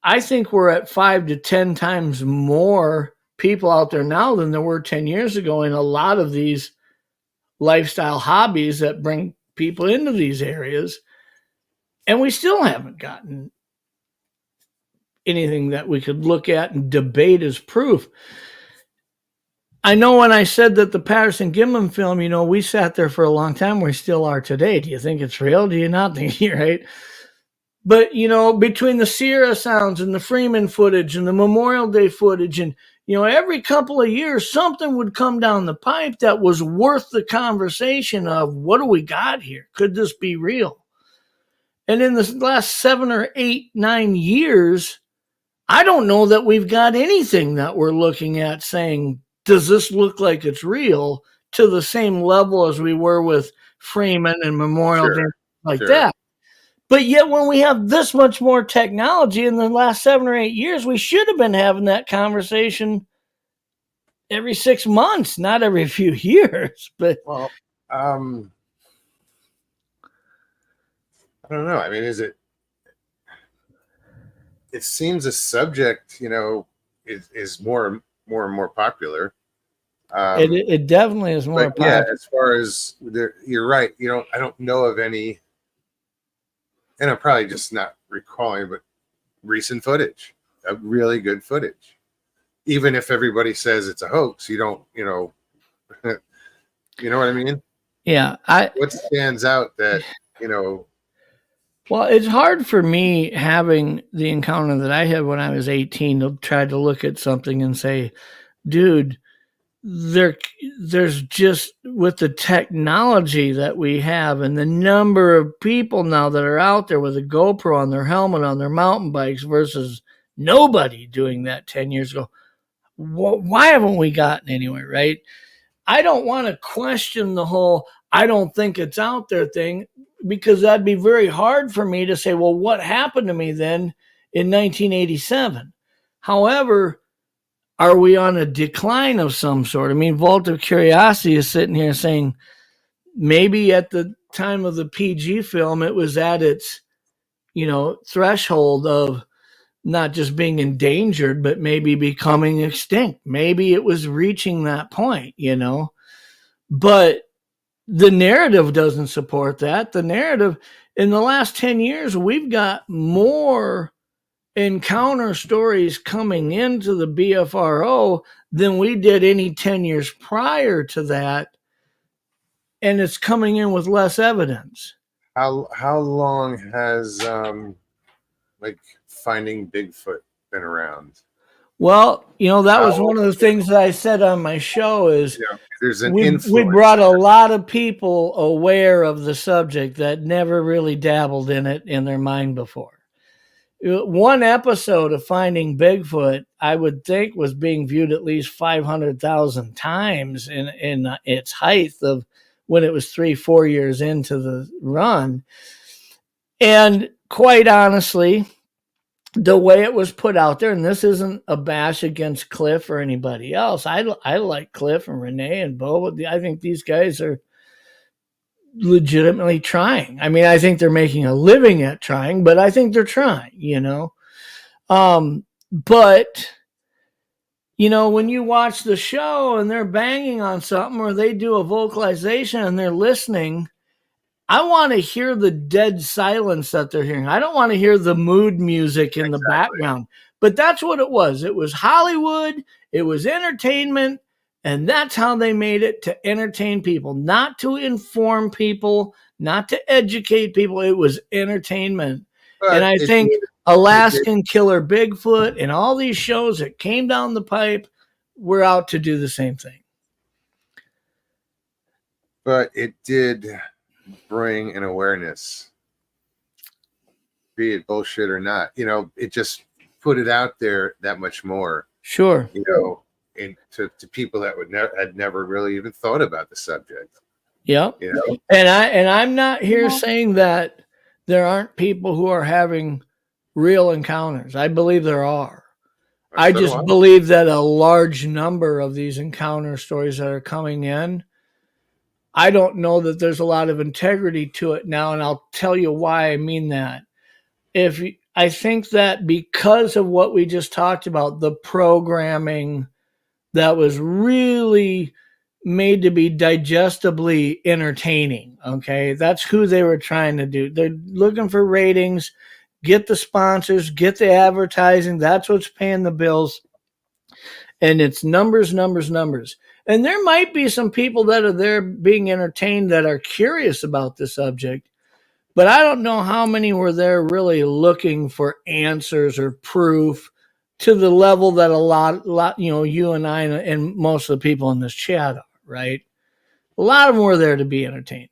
I think we're at 5 to 10 times more people out there now than there were 10 years ago in a lot of these lifestyle hobbies that bring people into these areas. And we still haven't gotten anything that we could look at and debate as proof. I know when I said that the Patterson Gimlin film, we sat there for a long time. We still are today. Do you think it's real? Do you not think you're right? But, between the Sierra Sounds and the Freeman footage and the Memorial Day footage and, every couple of years, something would come down the pipe that was worth the conversation of, what do we got here? Could this be real? And in the last 7 or 8, 9 years, I don't know that we've got anything that we're looking at saying, does this look like it's real, to the same level as we were with Freeman and Memorial Day, like that. But yet when we have this much more technology in the last 7 or 8 years, we should have been having that conversation every 6 months, not every few years. But I don't know. I mean, it seems a subject, is more and more popular. It definitely is more popular. Yeah, as far as you're right. I don't know of any, and I'm probably just not recalling, but recent footage, really good footage. Even if everybody says it's a hoax, you don't, you know what I mean? Yeah. What stands out that, Well, it's hard for me having the encounter that I had when I was 18 to try to look at something and say, dude, there's just, with the technology that we have and the number of people now that are out there with a GoPro on their helmet on their mountain bikes versus nobody doing that 10 years ago. Why haven't we gotten anywhere, right? I don't want to question the whole I don't think it's out there thing, because that'd be very hard for me to say, well, what happened to me then in 1987? However, are we on a decline of some sort? I mean, Vault of Curiosity is sitting here saying maybe at the time of the PG film, it was at its, threshold of not just being endangered, but maybe becoming extinct. Maybe it was reaching that point, But the narrative doesn't support that. The narrative in the last 10 years, we've got more encounter stories coming into the BFRO than we did any 10 years prior to that. And it's coming in with less evidence. How long has like finding Bigfoot been around? Well, that was one of the things that I said on my show is there's an we influence. brought a lot of people aware of the subject that never really dabbled in it in their mind before. One episode of Finding Bigfoot, I would think, was being viewed at least 500,000 times in its height of when it was 3-4 years into the run. And quite honestly, the way it was put out there, and this isn't a bash against Cliff or anybody else. I like Cliff and Renee and Bo. I think these guys are legitimately trying. I mean, I think they're making a living at trying, but I think they're trying, But, when you watch the show and they're banging on something or they do a vocalization and they're listening, I want to hear the dead silence that they're hearing. I don't want to hear the mood music in the background. But that's what it was. It was Hollywood. It was entertainment. And that's how they made it, to entertain people, not to inform people, not to educate people. It was entertainment. But and I think Alaskan Killer Bigfoot and all these shows that came down the pipe were out to do the same thing. But it did bring an awareness, be it bullshit or not. It just put it out there that much more. Sure. And to people that had never really even thought about the subject. Yeah. And I'm not here saying that there aren't people who are having real encounters. I believe there are. I just believe that a large number of these encounter stories that are coming in, I don't know that there's a lot of integrity to it now, and I'll tell you why I mean that. I think that because of what we just talked about, the programming that was really made to be digestibly entertaining, okay? That's who they were trying to do. They're looking for ratings, get the sponsors, get the advertising. That's what's paying the bills. And it's numbers, numbers, numbers. And there might be some people that are there being entertained that are curious about the subject, but I don't know how many were there really looking for answers or proof to the level that a lot, you and I and most of the people in this chat are, right? A lot of them were there to be entertained.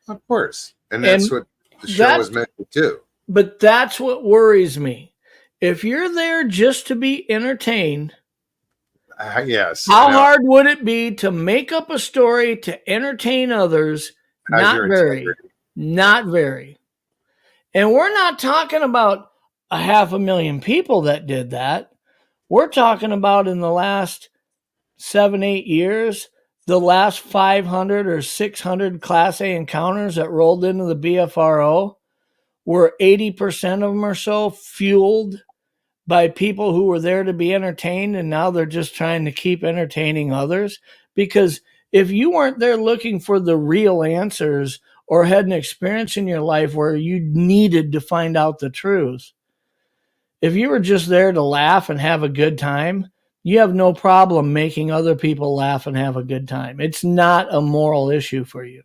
Of course. And that's what the show was meant to do. But that's what worries me. If you're there just to be entertained, yes. How hard would it be to make up a story to entertain others? Not very. Not very. And we're not talking about 500,000 people that did that. We're talking about in the last 7-8 years, the last 500 or 600 Class A encounters that rolled into the BFRO were 80% of them or so fueled by people who were there to be entertained, and now they're just trying to keep entertaining others. Because if you weren't there looking for the real answers or had an experience in your life where you needed to find out the truth, if you were just there to laugh and have a good time, you have no problem making other people laugh and have a good time. It's not a moral issue for you.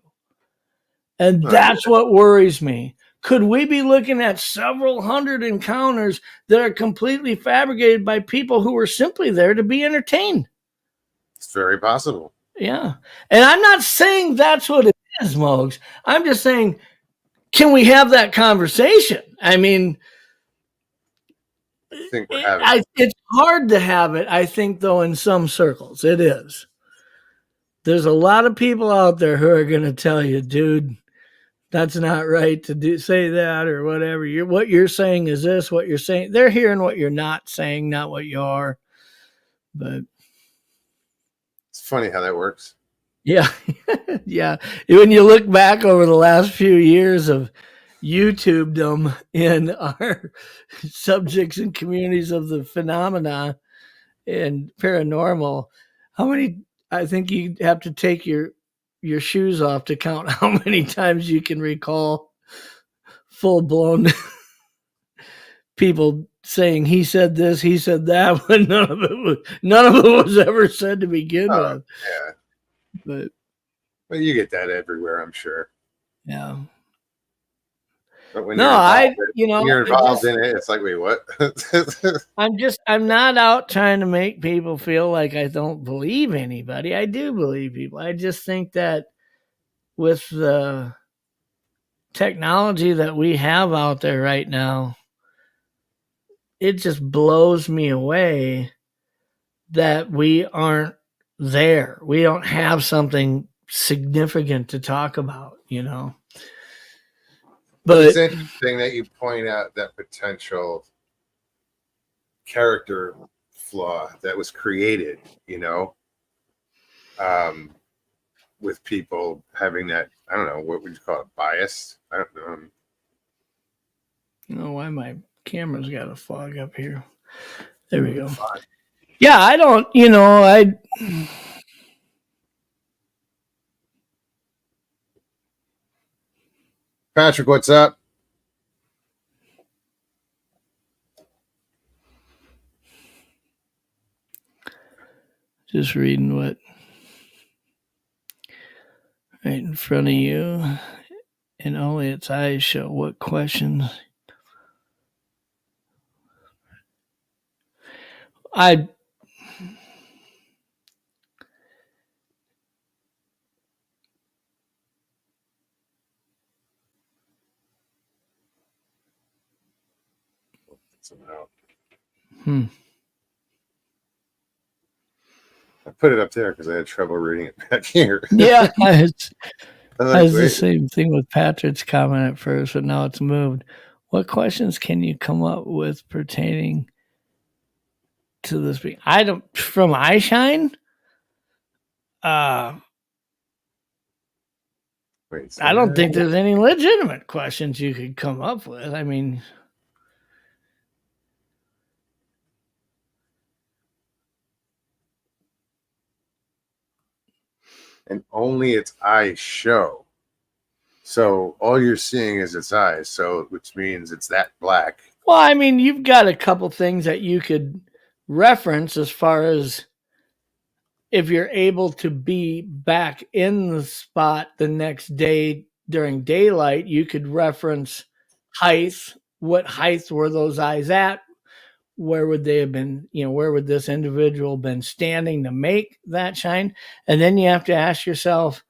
And that's what worries me. Could we be looking at several hundred encounters that are completely fabricated by people who were simply there to be entertained? It's very possible. Yeah. And I'm not saying that's what it is, Mogs. I'm just saying, can we have that conversation? I mean, I think we're having it. It's hard to have it, I think, though, in some circles. It is. There's a lot of people out there who are going to tell you, dude, that's not right to say that or whatever. What you're saying is this, what you're saying. They're hearing what you're not saying, not what you are. But it's funny how that works. Yeah. Yeah. When you look back over the last few years of YouTubed them in our subjects and communities of the phenomena and paranormal, how many? I think you have to take your shoes off to count how many times you can recall full blown people saying he said this, he said that, but none of it was ever said to begin Oh, with. yeah. But You get that everywhere, I'm sure. yeah. But when No, you're involved, I in it, it's like, wait, what? I'm not out trying to make people feel like I don't believe anybody. I do believe people. I just think that with the technology that we have out there right now, it just blows me away that we aren't there. We don't have something significant to talk about, you know. But it's But interesting that you point out that potential character flaw that was created, you know, with people having that, I don't know, what would you call it, bias? I don't know. I don't know why my camera's got a fog up here. There we go. Yeah, I don't, Patrick, what's up? just reading what right in front of you, and only its eyes show what questions. I Somehow. I put it up there because I had trouble reading it back here. Yeah, it's I'm I like, was the wait, same thing with Patrick's comment at first, but now it's moved. What questions can you come up with pertaining to this? I don't from eyeshine. wait. I don't think there's any legitimate questions you could come up with. I mean, And only its eyes show. So all you're seeing is its eyes. So which means it's that black. well, I mean, you've got a couple things that you could reference as far as if you're able to be back in the spot the next day during daylight, you could reference height. What height were those eyes at? Where would they have been? Where would this individual been standing to make that shine? And then you have to ask yourself,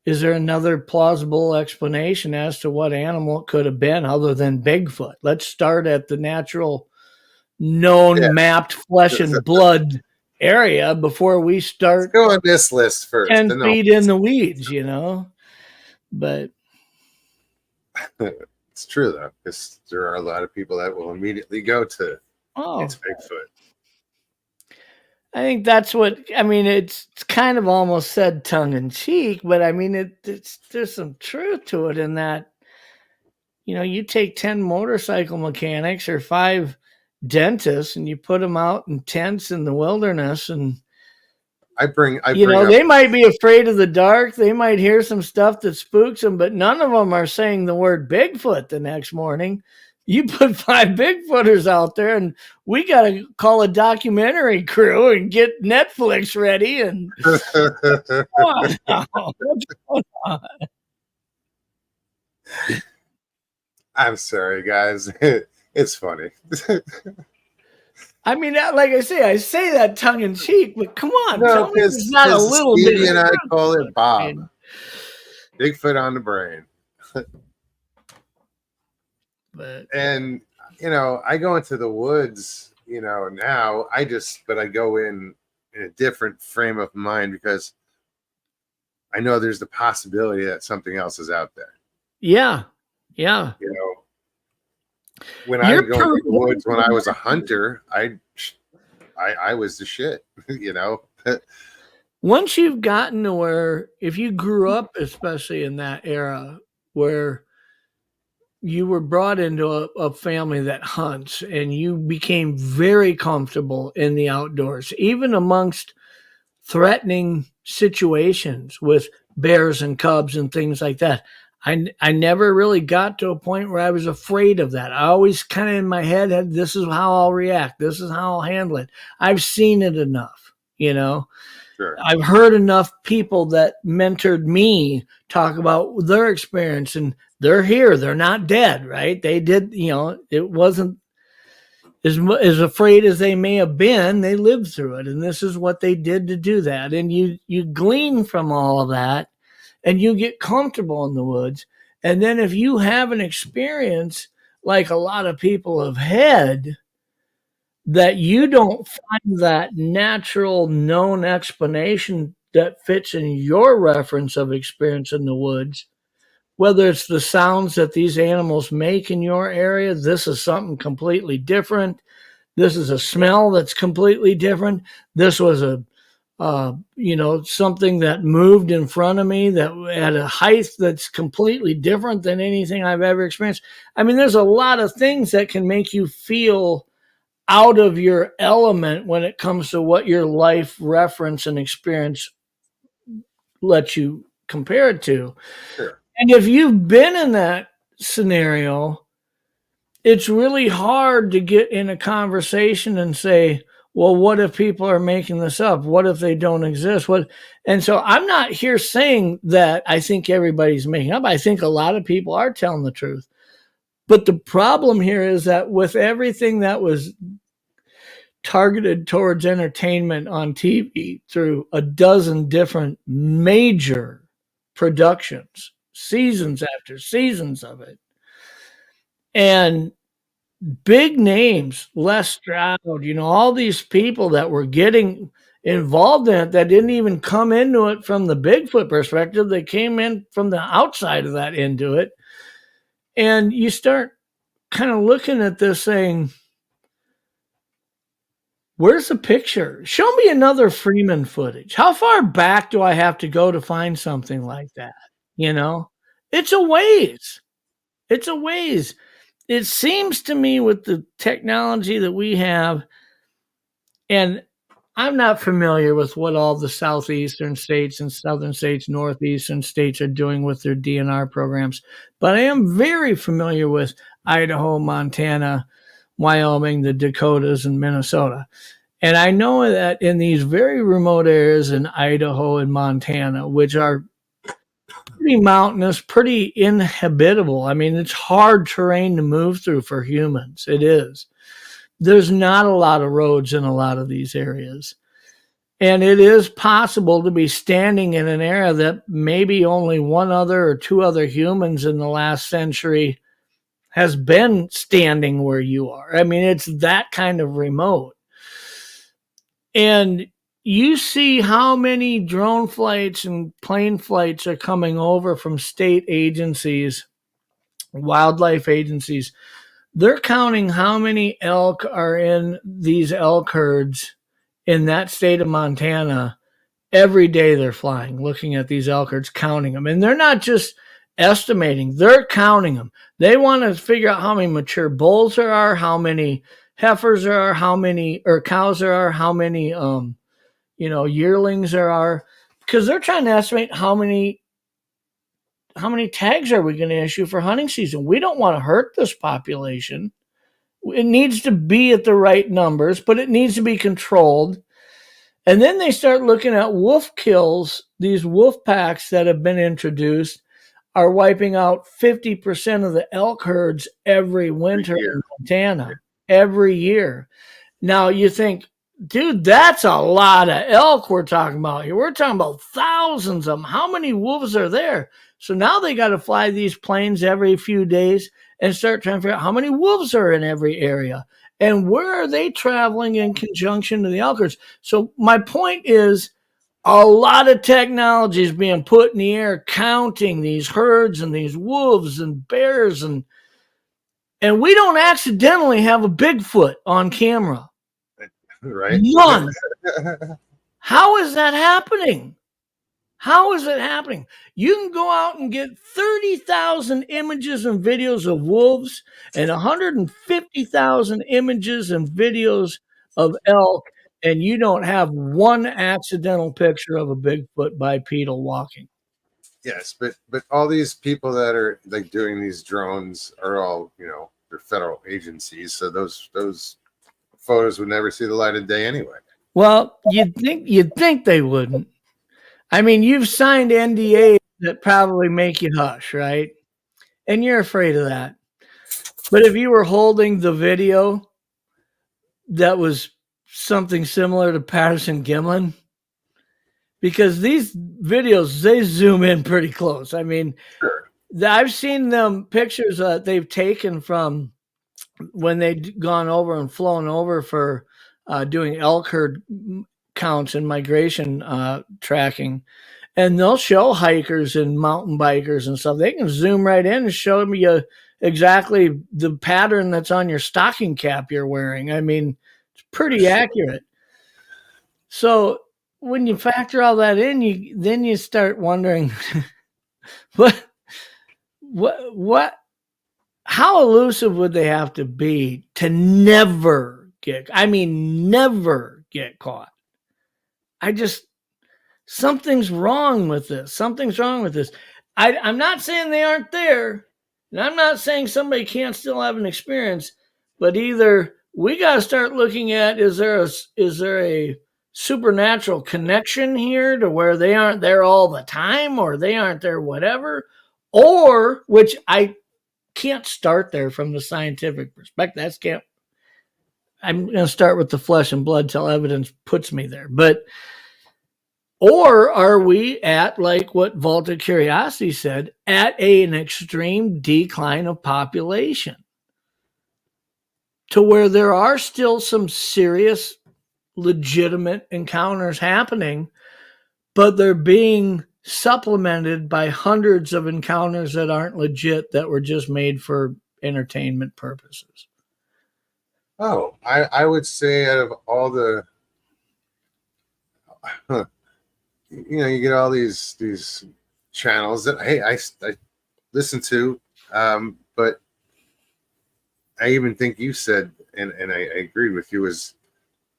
is there another plausible explanation as to what animal it could have been other than Bigfoot? Let's start at the natural, known, mapped flesh and blood area before we start Let's go on this list first. 10 feet in the weeds, But it's true though, because there are a lot of people that will immediately go to it's Bigfoot. I think that's what I mean. It's kind of almost said tongue in cheek, but I mean there's some truth to it in that. You take 10 motorcycle mechanics or 5 dentists and you put them out in tents in the wilderness, and I bring they might be afraid of the dark. They might hear some stuff that spooks them, but none of them are saying the word Bigfoot the next morning. You put 5 Bigfooters out there, and we got to call a documentary crew and get Netflix ready. And what's going on? I'm sorry, guys. It's funny. I mean, like I say that tongue in cheek, but come on, No, tell me there's not a little Stevie bit. and I call it Bob. I mean, Bigfoot on the brain. but And I go into the woods, now I go in a different frame of mind because I know there's the possibility that something else is out there. yeah. When I go into the woods when I was a hunter, I was the shit, Once you've gotten to where, if you grew up, especially in that era, where you were brought into a family that hunts, and you became very comfortable in the outdoors, even amongst threatening situations with bears and cubs and things like that. I never really got to a point where I was afraid of that. I always kind of in my head had, this is how I'll react. This is how I'll handle it. I've seen it enough, you know. Sure. I've heard enough people that mentored me talk about their experience, and they're here. They're not dead, right? They did, you know, it wasn't as afraid as they may have been. They lived through it, and this is what they did to do that. And you glean from all of that, and you get comfortable in the woods. And then if you have an experience like a lot of people have had, that you don't find that natural known explanation that fits in your reference of experience in the woods, whether it's the sounds that these animals make in your area, this is something completely different. This is a smell that's completely different. This was something that moved in front of me that at a height that's completely different than anything I've ever experienced. I mean, there's a lot of things that can make you feel out of your element when it comes to what your life reference and experience lets you compare it to. Sure. And if you've been in that scenario, it's really hard to get in a conversation and say, well, what if people are making this up? What if they don't exist? And so I'm not here saying that I think everybody's making up. I think a lot of people are telling the truth. But the problem here is that with everything that was targeted towards entertainment on TV through a dozen different major productions, seasons after seasons of it, and big names, Les Stroud, all these people that were getting involved in it that didn't even come into it from the Bigfoot perspective. They came in from the outside of that into it. And you start kind of looking at this saying, where's the picture? Show me another Freeman footage. How far back do I have to go to find something like that? It's a ways. It's a ways. It seems to me with the technology that we have, and I'm not familiar with what all the southeastern states and southern states, northeastern states are doing with their DNR programs, but I am very familiar with Idaho, Montana, Wyoming, the Dakotas, and Minnesota. And I know that in these very remote areas in Idaho and Montana, which are pretty mountainous, pretty inhabitable. I mean, it's hard terrain to move through for humans. It is. There's not a lot of roads in a lot of these areas. And it is possible to be standing in an area that maybe only one other or two other humans in the last century has been standing where you are. I mean, it's that kind of remote. And you see how many drone flights and plane flights are coming over from state agencies, wildlife agencies. They're counting how many elk are in these elk herds in that state of Montana. Every day they're flying, looking at these elk herds, counting them. And they're not just estimating, they're counting them. They want to figure out how many mature bulls there are, how many heifers there are, how many or cows there are, how many yearlings there are, because they're trying to estimate how many tags are we going to issue for hunting season. We don't want to hurt this population. It needs to be at the right numbers, but it needs to be controlled. And then they start looking at wolf kills. These wolf packs that have been introduced are wiping out 50% of the elk herds every winter in Montana, every year. Now you think, dude, that's a lot of elk we're talking about here. We're talking about thousands of them. How many wolves are there? So now they got to fly these planes every few days and start trying to figure out how many wolves are in every area and where are they traveling in conjunction to the elk herds. So my point is, a lot of technology is being put in the air, counting these herds and these wolves and bears, and we don't accidentally have a Bigfoot on camera. Right? None. How is that happening? How is it happening? You can go out and get 30,000 images and videos of wolves and 150,000 images and videos of elk, and you don't have one accidental picture of a Bigfoot bipedal walking. Yes, but all these people that are like doing these drones are all, they're federal agencies, so those photos would never see the light of day anyway. Well, you'd think they wouldn't. I mean, you've signed NDAs that probably make you hush, right? And you're afraid of that. But if you were holding the video that was something similar to Patterson Gimlin, because these videos, they zoom in pretty close. I mean, Sure. I've seen them pictures that they've taken from when they'd gone over and flown over for doing elk herd counts and migration tracking. And they'll show hikers and mountain bikers and stuff. They can zoom right in and show me exactly the pattern that's on your stocking cap you're wearing. I mean, it's pretty accurate. So when you factor all that in, you start wondering what how elusive would they have to be to never get caught? Something's wrong with this. Something's wrong with this. I'm not saying they aren't there, and I'm not saying somebody can't still have an experience, but either we got to start looking at is there a supernatural connection here to where they aren't there all the time, or they aren't there whatever, or which I can't start there from the scientific perspective. I'm going to start with the flesh and blood till evidence puts me there, but. Or are we at, like what Vaulted Curiosity said, at an extreme decline of population to where there are still some serious, legitimate encounters happening, but they're being supplemented by hundreds of encounters that aren't legit, that were just made for entertainment purposes? Oh, I would say out of all the, you get all these channels that I listen to, but I even think you said, and I agreed with you, is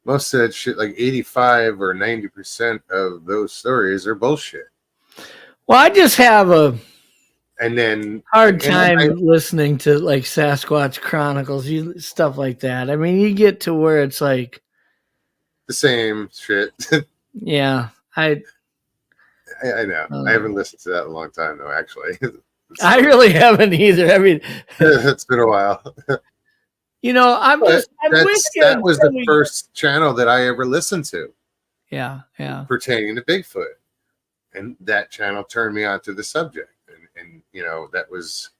most of that shit, like 85 or 90% of those stories are bullshit. Well, I just have a hard time and listening to like Sasquatch Chronicles, stuff like that. I mean, you get to where it's like the same shit. Yeah, I know. I haven't listened to that in a long time, though. Actually, I really haven't either. I mean, it's been a while. I'm with you. That was the first channel that I ever listened to. Yeah. Pertaining to Bigfoot, and that channel turned me on to the subject, and that was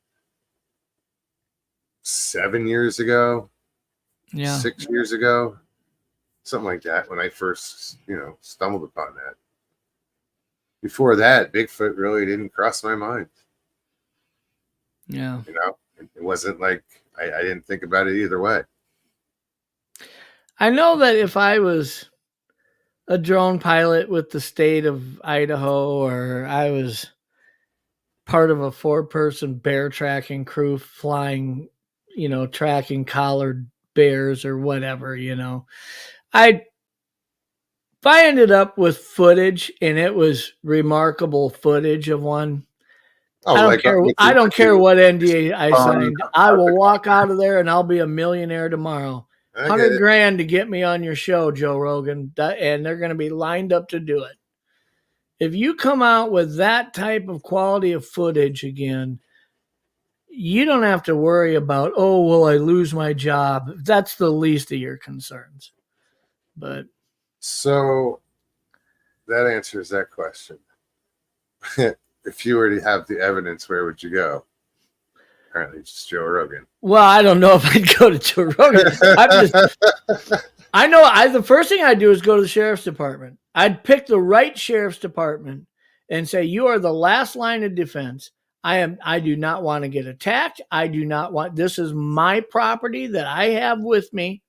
7 years ago. Yeah, 6 years ago, something like that, when I first stumbled upon that. Before that, Bigfoot really didn't cross my mind. Yeah. It wasn't like I didn't think about it either way. I know that if I was a drone pilot with the state of Idaho, or I was part of a 4-person bear tracking crew flying, tracking collared bears or whatever, if I ended up with footage and it was remarkable footage of one, I don't care what NDA I signed. I will walk out of there and I'll be a millionaire tomorrow. $100,000 to get me on your show, Joe Rogan, and they're going to be lined up to do it. If you come out with that type of quality of footage again, you don't have to worry about, oh, will I lose my job? That's the least of your concerns. But so that answers that question. If you were to have the evidence, where would you go? Apparently, just Joe Rogan. Well, I don't know if I'd go to Joe Rogan. The first thing I'd do is go to the sheriff's department. I'd pick the right sheriff's department and say, you are the last line of defense. I do not want to get attacked. This is my property that I have with me,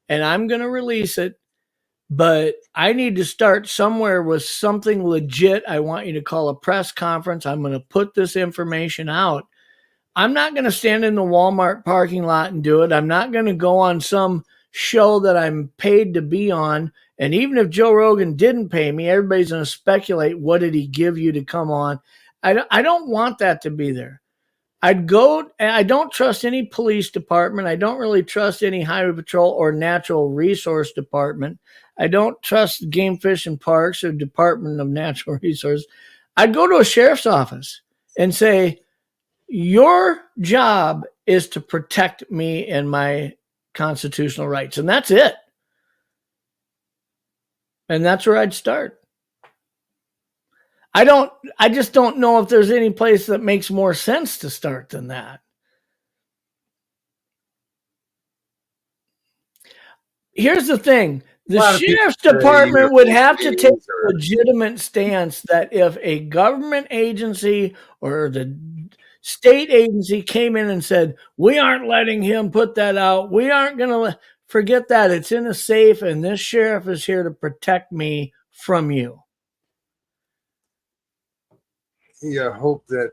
and I'm going to release it. but I need to start somewhere with something legit. I want you to call a press conference. I'm going to put this information out. I'm not going to stand in the Walmart parking lot and do it. I'm not going to go on some show that I'm paid to be on. And even if Joe Rogan didn't pay me, everybody's going to speculate, what did he give you to come on? I don't want that to be there. I'd go, and I don't trust any police department. I don't really trust any highway patrol or natural resource department. I don't trust Game Fish and Parks or Department of Natural Resources. I'd go to a sheriff's office and say, your job is to protect me and my constitutional rights. And that's it. And that's where I'd start. I just don't know if there's any place that makes more sense to start than that. Here's the thing. The sheriff's department would have to take a legitimate stance that if a government agency or the state agency came in and said, we aren't letting him put that out, we aren't going to forget that, it's in a safe, and this sheriff is here to protect me from you. You hope that,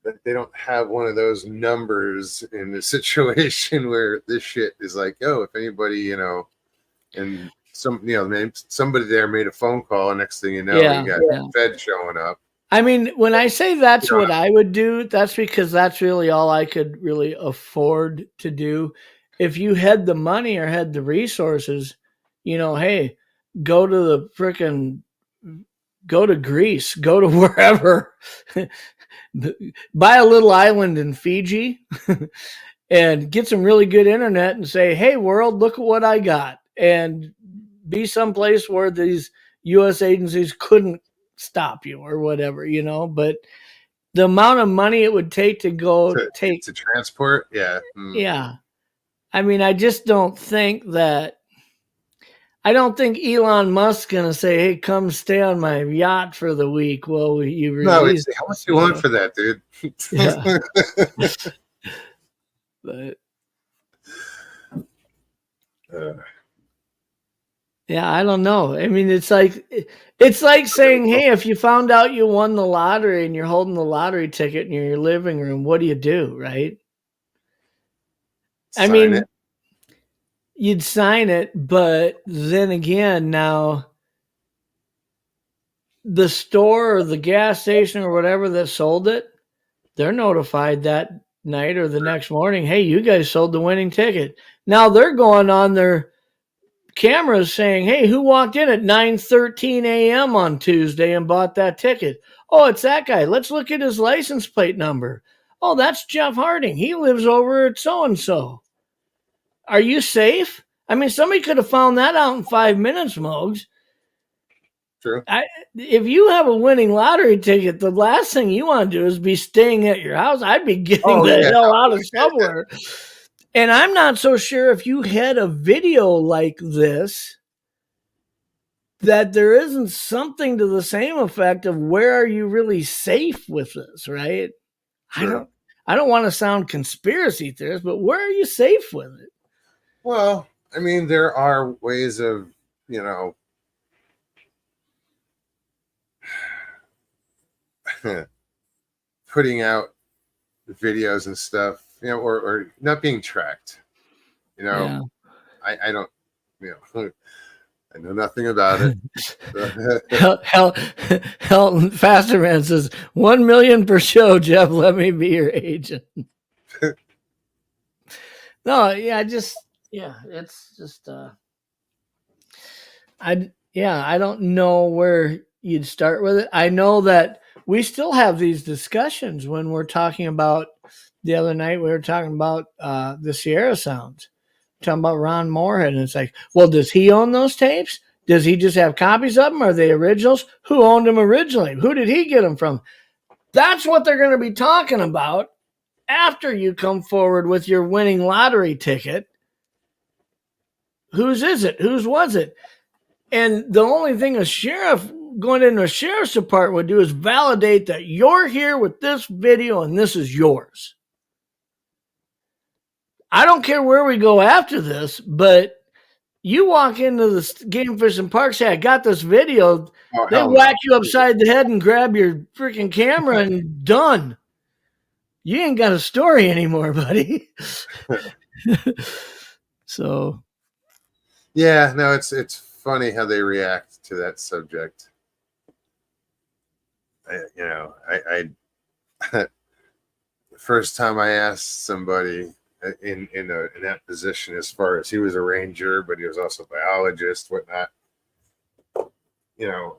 that they don't have one of those numbers in the situation where this shit is like, oh, if anybody, and somebody there made a phone call, and next thing you know, you got Fed showing up. I mean, when I say that's what I would do, that's because that's really all I could really afford to do. If you had the money or had the resources, hey, go to Greece, go to wherever, buy a little island in Fiji and get some really good internet and say, hey, world, look at what I got. And be someplace where these U.S. agencies couldn't stop you or whatever, but the amount of money it would take to go to transport. Yeah. Yeah. I mean, I just don't think Elon Musk's going to say, hey, come stay on my yacht for the week. Well, you release. No, how much do you want for that, dude? Yeah. But yeah, I don't know. I mean, it's like saying, hey, if you found out you won the lottery and you're holding the lottery ticket in your living room, what do you do, right? I mean, you'd sign it, but then again, now the store or the gas station or whatever that sold it, they're notified that night or the next morning, hey, you guys sold the winning ticket. Now they're going on their cameras saying, hey, who walked in at 9:13 a.m. on Tuesday and bought that ticket? Oh, it's that guy. Let's look at his license plate number. Oh, that's Jeff Harding. He lives over at so-and-so. Are you safe? I mean, somebody could have found that out in 5 minutes, Mogs. True. If you have a winning lottery ticket, the last thing you want to do is be staying at your house. I'd be getting the hell out of somewhere. And I'm not so sure if you had a video like this that there isn't something to the same effect of where are you really safe with this, right? Sure. I don't want to sound conspiracy theorist, but where are you safe with it? Well, I mean, there are ways of, putting out videos and stuff, or not being tracked. I don't, I know nothing about it. Helton Fasterman says 1 million per show. Jeff, let me be your agent. No, it's just I don't know where you'd start with it. I know that we still have these discussions when we're talking about the other night. We were talking about the Sierra Sounds, talking about Ron Moorhead, and it's like, well, does he own those tapes? Does he just have copies of them? Are they originals? Who owned them originally? Who did he get them from? That's what they're going to be talking about after you come forward with your winning lottery ticket. Whose is it? Whose was it? And the only thing a sheriff going into a sheriff's department would do is validate that you're here with this video and this is yours. I don't care where we go after this, but you walk into the game fish and park, say, I got this video. Oh, They hell whack no. you upside the head and grab your freaking camera and done. You ain't got a story anymore, buddy. So Yeah, no, it's funny how they react to that subject. The first time I asked somebody in that position, as far as he was a ranger, but he was also a biologist, whatnot. You know,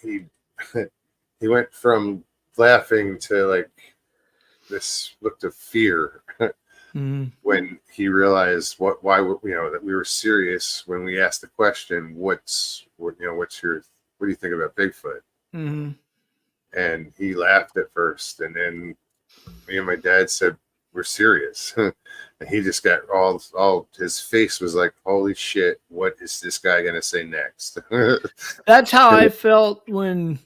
he he went from laughing to like this look of fear when he realized why that we were serious when we asked the question, what do you think about Bigfoot? mm-hmm. And he laughed at first, and then me and my dad said, we're serious. And he just got all his face was like, holy shit, what is this guy gonna say next? That's how I felt when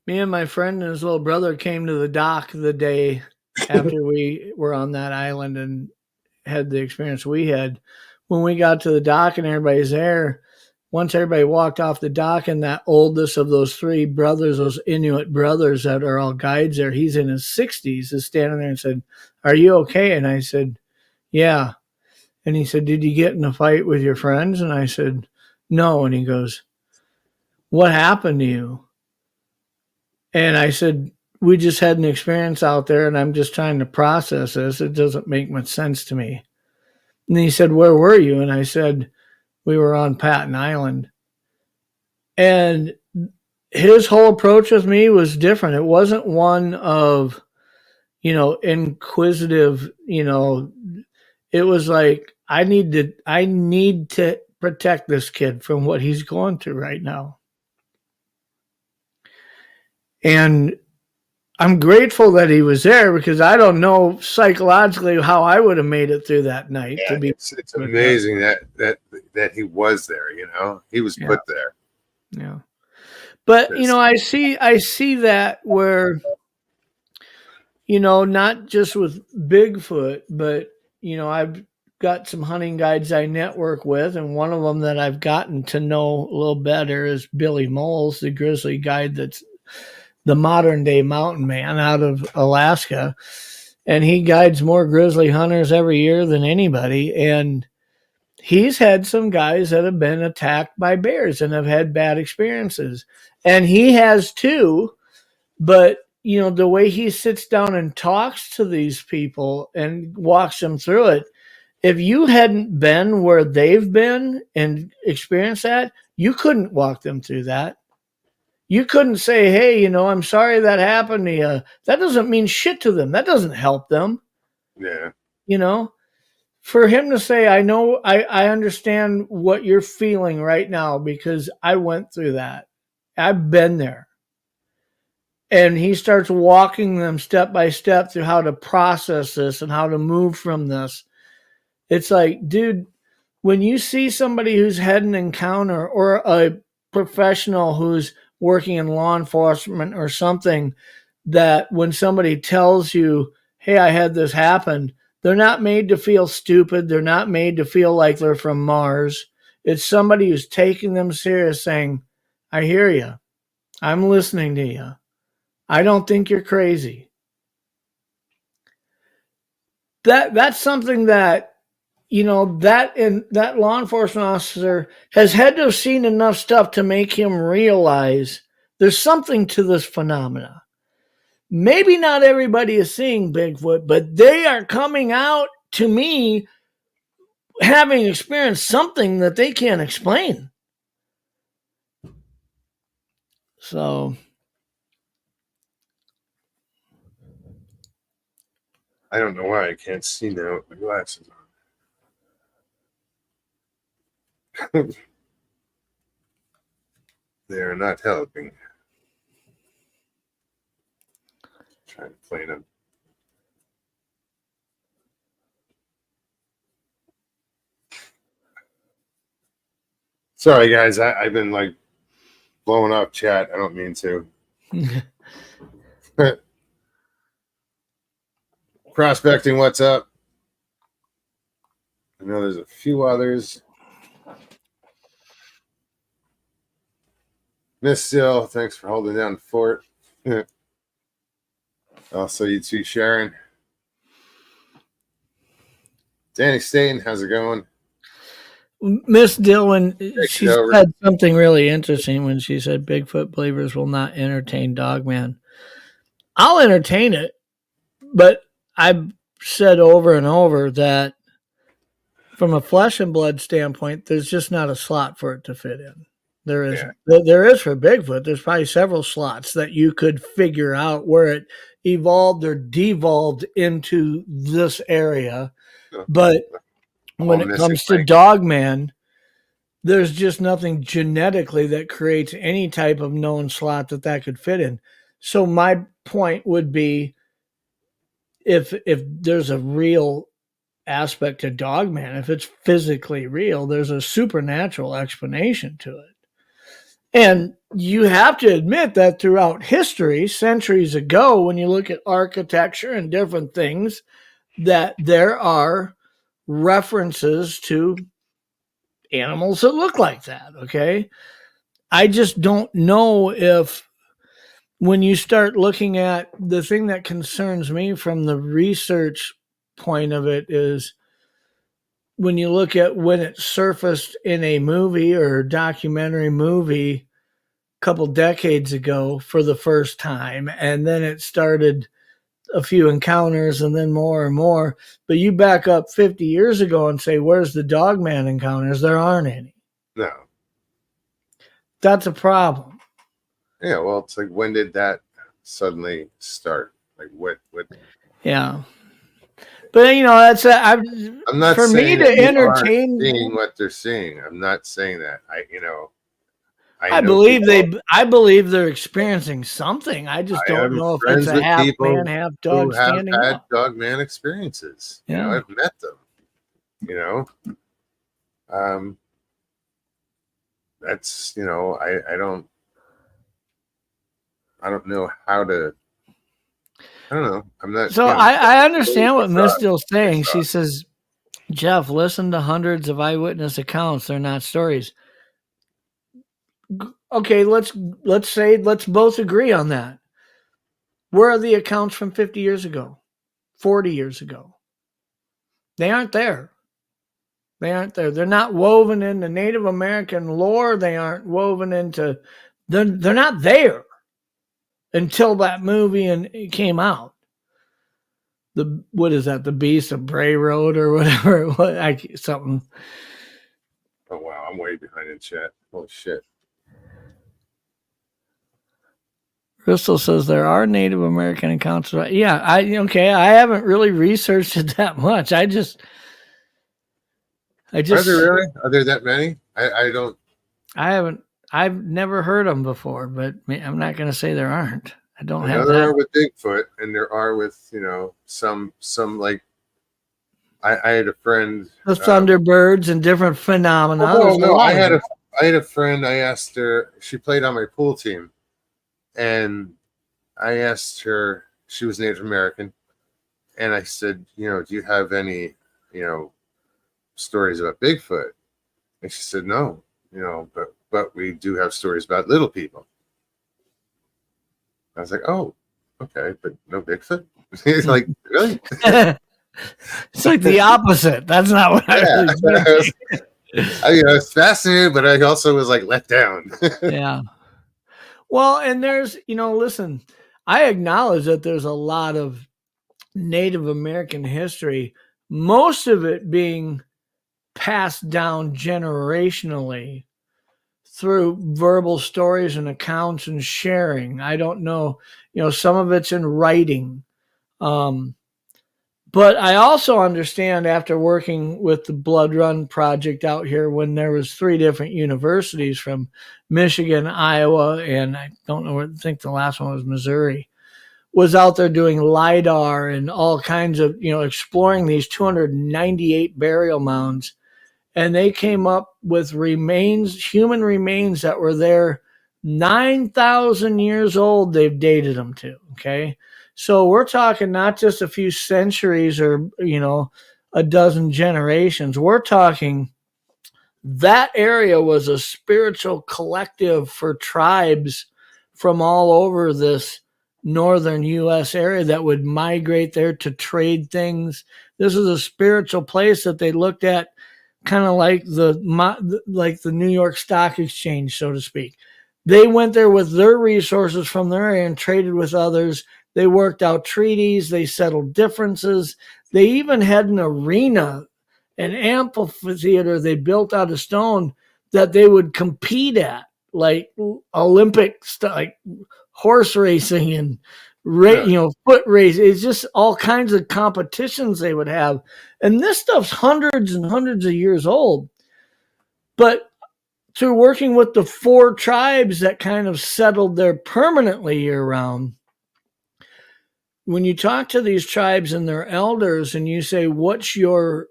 me and my friend and his little brother came to the dock the day after we were on that island and had the experience we had. When we got to the dock and everybody's there, once everybody walked off the dock, and that oldest of those three brothers, those Inuit brothers that are all guides there, he's in his 60s, is standing there and said, are you okay? And I said, yeah. And he said, did you get in a fight with your friends? And I said, no. And he goes, what happened to you? And I said, we just had an experience out there, and I'm just trying to process this. It doesn't make much sense to me. And he said, where were you? And I said, we were on Patton Island. And his whole approach with me was different. It wasn't one of, inquisitive, it was like, I need to protect this kid from what he's going through right now. And I'm grateful that he was there, because I don't know psychologically how I would have made it through that night. Yeah, it's amazing that he was there. He was put there. Yeah, but I see that where not just with Bigfoot, but I've got some hunting guides I network with, and one of them that I've gotten to know a little better is Billy Moles, the grizzly guide that's the modern day mountain man out of Alaska. And he guides more grizzly hunters every year than anybody. And he's had some guys that have been attacked by bears and have had bad experiences. And he has too. But, the way he sits down and talks to these people and walks them through it, if you hadn't been where they've been and experienced that, you couldn't walk them through that. You couldn't say, hey, I'm sorry that happened to you. That doesn't mean shit to them. That doesn't help them. Yeah. For him to say, I know, I understand what you're feeling right now because I went through that. I've been there. And he starts walking them step by step through how to process this and how to move from this. It's like, dude, when you see somebody who's had an encounter, or a professional who's working in law enforcement or something, that when somebody tells you, hey, I had this happen, they're not made to feel stupid. They're not made to feel like they're from Mars. It's somebody who's taking them serious, saying, I hear you. I'm listening to you. I don't think you're crazy. That's something that, that law enforcement officer has had to have seen enough stuff to make him realize there's something to this phenomena. Maybe not everybody is seeing Bigfoot, but they are coming out to me having experienced something that they can't explain. So I don't know why I can't see now with my glasses on. They're not helping. Trying to play them. Sorry, guys. I've been like blowing up chat. I don't mean to. Prospecting, what's up? I know there's a few others. Miss Still, thanks for holding down the fort. Also, you too, Sharon. Danny Staten, how's it going? Miss Dillon, she over. said something really interesting when she said Bigfoot believers will not entertain Dogman. I'll entertain it, but I've said over and over that from a flesh and blood standpoint, there's just not a slot for it to fit in. There isn't. There is for Bigfoot. There's probably several slots that you could figure out where it evolved or devolved into this area. But when it comes to Dogman, there's just nothing genetically that creates any type of known slot that could fit in. So my point would be, if there's a real aspect to Dogman, if it's physically real, there's a supernatural explanation to it. And you have to admit that throughout history, centuries ago, when you look at architecture and different things, that there are references to animals that look like that, okay? I just don't know if, when you start looking at the thing that concerns me from the research point of it is when you look at when it surfaced in a movie or documentary movie a couple decades ago for the first time, and then it started a few encounters and then more and more. But you back up 50 years ago and say, where's the Dogman encounters? There aren't any. No. That's a problem. Yeah, well, it's like, when did that suddenly start? Like, what? Yeah. But that's I'm not for me saying to that you entertain. aren't seeing what they're seeing. I'm not saying that. I believe they're experiencing something. I just don't know if it's a half man, half dog standing have had up. Dogman experiences. Yeah. I've met them. That's I don't know how to. I don't know. I'm not. So I understand what Miss Dill's saying. She says, Jeff, listen to hundreds of eyewitness accounts. They're not stories. Okay, let's both agree on that. Where are the accounts from 50 years ago, 40 years ago? They aren't there. They're not woven into Native American lore. They aren't woven into. They're not there until that movie and it came out. What is that? The Beast of Bray Road or whatever. Something. Oh wow, I'm way behind in chat. Holy shit. Crystal says there are Native American accounts. Yeah, I haven't really researched it that much. I just. Are there really? Are there that many? I don't. I haven't. I've never heard them before, but I'm not going to say there aren't. I don't have that. There that. are with Bigfoot, and there are with some like. I had a friend. The Thunderbirds and different phenomena. Oh no, I had a friend. I asked her. She played on my pool team, and I asked her. She was Native American, and I said, do you have any, stories about Bigfoot? And she said, no, but we do have stories about little people. I was like, oh, okay, but no Bigfoot? He's like, really? It's like the opposite. That's not what I was I was fascinated, but I also was like let down. Yeah. Well, and there's, listen, I acknowledge that there's a lot of Native American history, most of it being passed down generationally through verbal stories and accounts and sharing. I don't know, some of it's in writing. But I also understand, after working with the Blood Run Project out here, when there was 3 different universities from Michigan, Iowa, and I don't know, I think the last one was Missouri, was out there doing LIDAR and all kinds of, exploring these 298 burial mounds. And they came up with human remains that were there 9,000 years old. They've dated them to. Okay. So we're talking not just a few centuries or, a dozen generations. We're talking that area was a spiritual collective for tribes from all over this northern U.S. area that would migrate there to trade things. This is a spiritual place that they looked at kind of like the New York Stock Exchange, so to speak. They went there with their resources from their area and traded with others. They worked out treaties. They settled differences. They even had an arena, an amphitheater they built out of stone that they would compete at, like Olympic stuff, like horse racing and foot race. It's just all kinds of competitions they would have. And this stuff's hundreds and hundreds of years old. But through working with the 4 tribes that kind of settled there permanently year round, when you talk to these tribes and their elders and you say, what's your,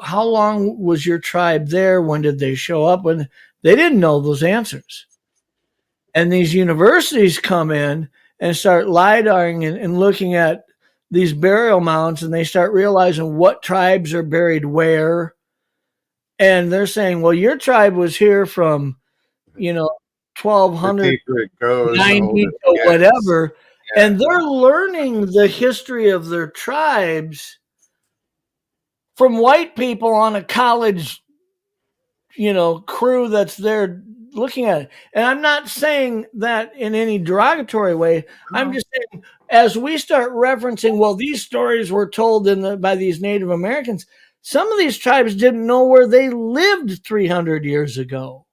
how long was your tribe there? When did they show up? When they didn't know those answers. And these universities come in and start LIDARing and looking at these burial mounds, and they start realizing what tribes are buried where. And they're saying, well, your tribe was here from, 1200 90 or whatever. Yeah. And they're learning the history of their tribes from white people on a college, crew that's there looking at it. And I'm not saying that in any derogatory way. I'm just saying, as we start referencing, well, these stories were told by these Native Americans, some of these tribes didn't know where they lived 300 years ago.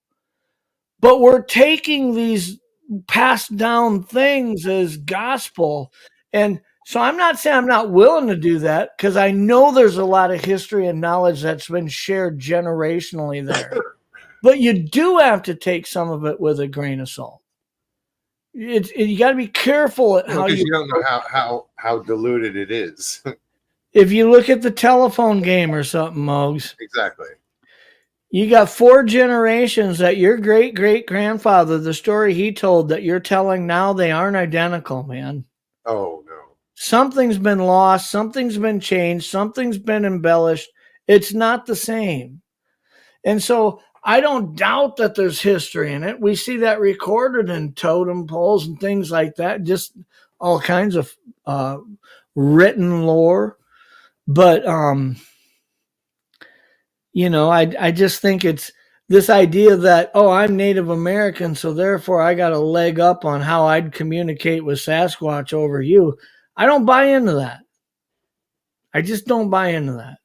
But we're taking these passed down things as gospel. And so I'm not saying I'm not willing to do that, because I know there's a lot of history and knowledge that's been shared generationally there. But you do have to take some of it with a grain of salt. You got to be careful at how you don't know how diluted it is. If you look at the telephone game or something, Mogs. Exactly. You got 4 generations that your great-great-grandfather, the story he told that you're telling now, they aren't identical, man. Oh, no. Something's been lost. Something's been changed. Something's been embellished. It's not the same. And so I don't doubt that there's history in it. We see that recorded in totem poles and things like that, just all kinds of written lore. But, I just think it's this idea that, I'm Native American, so therefore I got a leg up on how I'd communicate with Sasquatch over you. I don't buy into that. I just don't buy into that.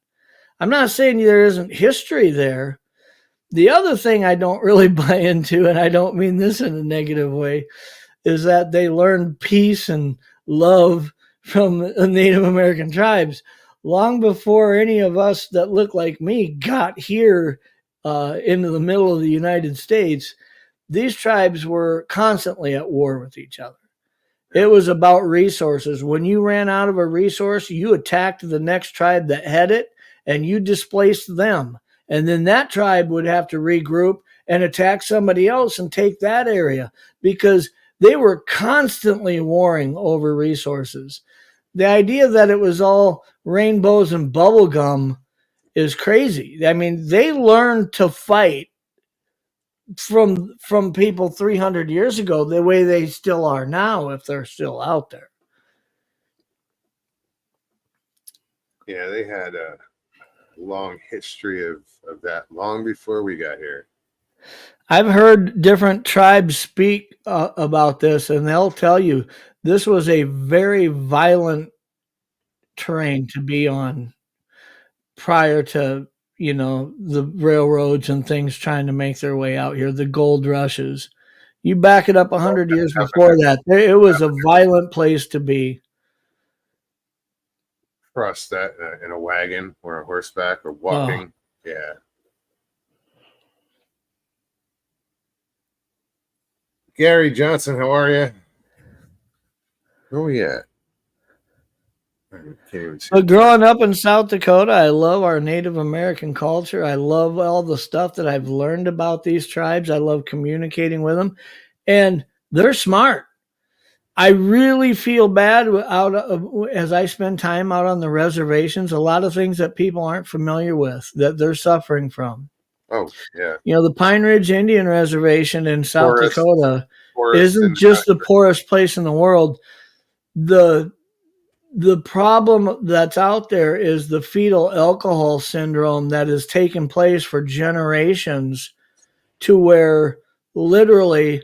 I'm not saying there isn't history there. The other thing I don't really buy into, and I don't mean this in a negative way, is that they learned peace and love from the Native American tribes long before any of us that look like me got here into the middle of the United States. These tribes were constantly at war with each other. It was about resources. When you ran out of a resource, you attacked the next tribe that had it, and you displaced them. And then that tribe would have to regroup and attack somebody else and take that area, because they were constantly warring over resources. The idea that it was all rainbows and bubblegum is crazy. I mean, they learned to fight from people 300 years ago the way they still are now, if they're still out there. Yeah, they had a long history of that long before we got here. I've heard different tribes speak about this, and they'll tell you this was a very violent terrain to be on prior to, the railroads and things trying to make their way out here, the gold rushes. You back it up 100 years before that, it was a violent place to be. Cross that in a wagon or a horseback or walking. Oh. Yeah. Gary Johnson, how are you? Where are we at? But growing up in South Dakota, I love our Native American culture. I love all the stuff that I've learned about these tribes. I love communicating with them, and they're smart. I really feel bad as I spend time out on the reservations. A lot of things that people aren't familiar with that they're suffering from. Oh yeah, The Pine Ridge Indian Reservation in South forest, Dakota forest isn't in just the poorest place in the world. The problem that's out there is the fetal alcohol syndrome that has taken place for generations, to where literally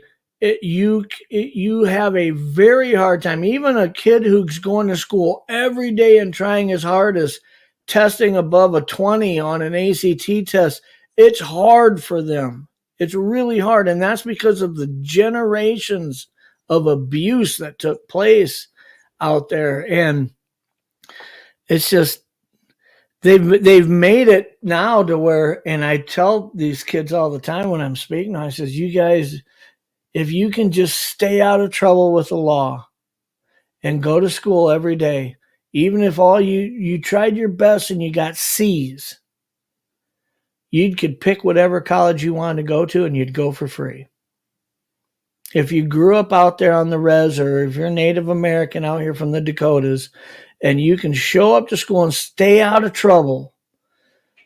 you have a very hard time. Even a kid who's going to school every day and trying his hardest, testing above a 20 on an ACT test, it's hard for them. It's really hard, and that's because of the generations of abuse that took place out there. And it's just they've made it now to where, and I tell these kids all the time when I'm speaking, I says, you guys, if you can just stay out of trouble with the law and go to school every day, even if all you tried your best and you got C's, you could pick whatever college you wanted to go to and you'd go for free. If you grew up out there on the res, or if you're Native American out here from the Dakotas, and you can show up to school and stay out of trouble,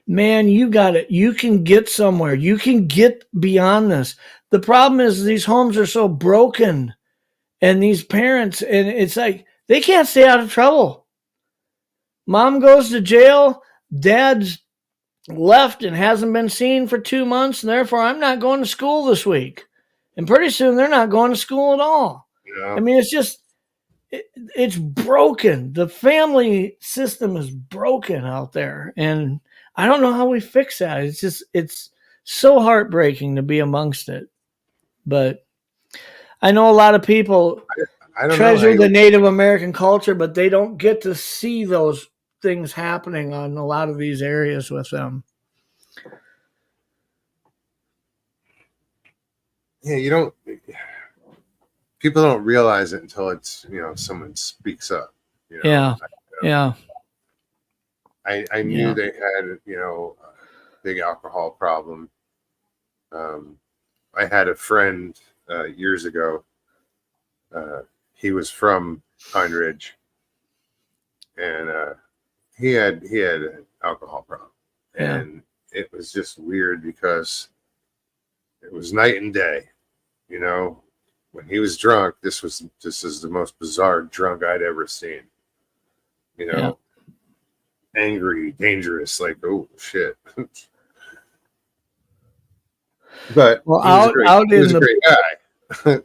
man, you got it. You can get somewhere. You can get beyond this. The problem is these homes are so broken, and these parents, and it's like they can't stay out of trouble. Mom goes to jail. Dad's left and hasn't been seen for 2 months, and therefore I'm not going to school this week. And pretty soon they're not going to school at all. Yeah. I mean, it's just, it's broken. The family system is broken out there. And I don't know how we fix that. It's so heartbreaking to be amongst it. But I know a lot of people I don't treasure know the Native American culture, but they don't get to see those things happening on a lot of these areas with them. Yeah, people don't realize it until it's, someone speaks up. Yeah. Yeah. I knew they had, a big alcohol problem. I had a friend years ago. He was from Pine Ridge, and he had an alcohol problem, and it was just weird because it was night and day. When he was drunk, this is the most bizarre drunk I'd ever seen. Angry, dangerous, like, oh shit. But well, he was a great guy.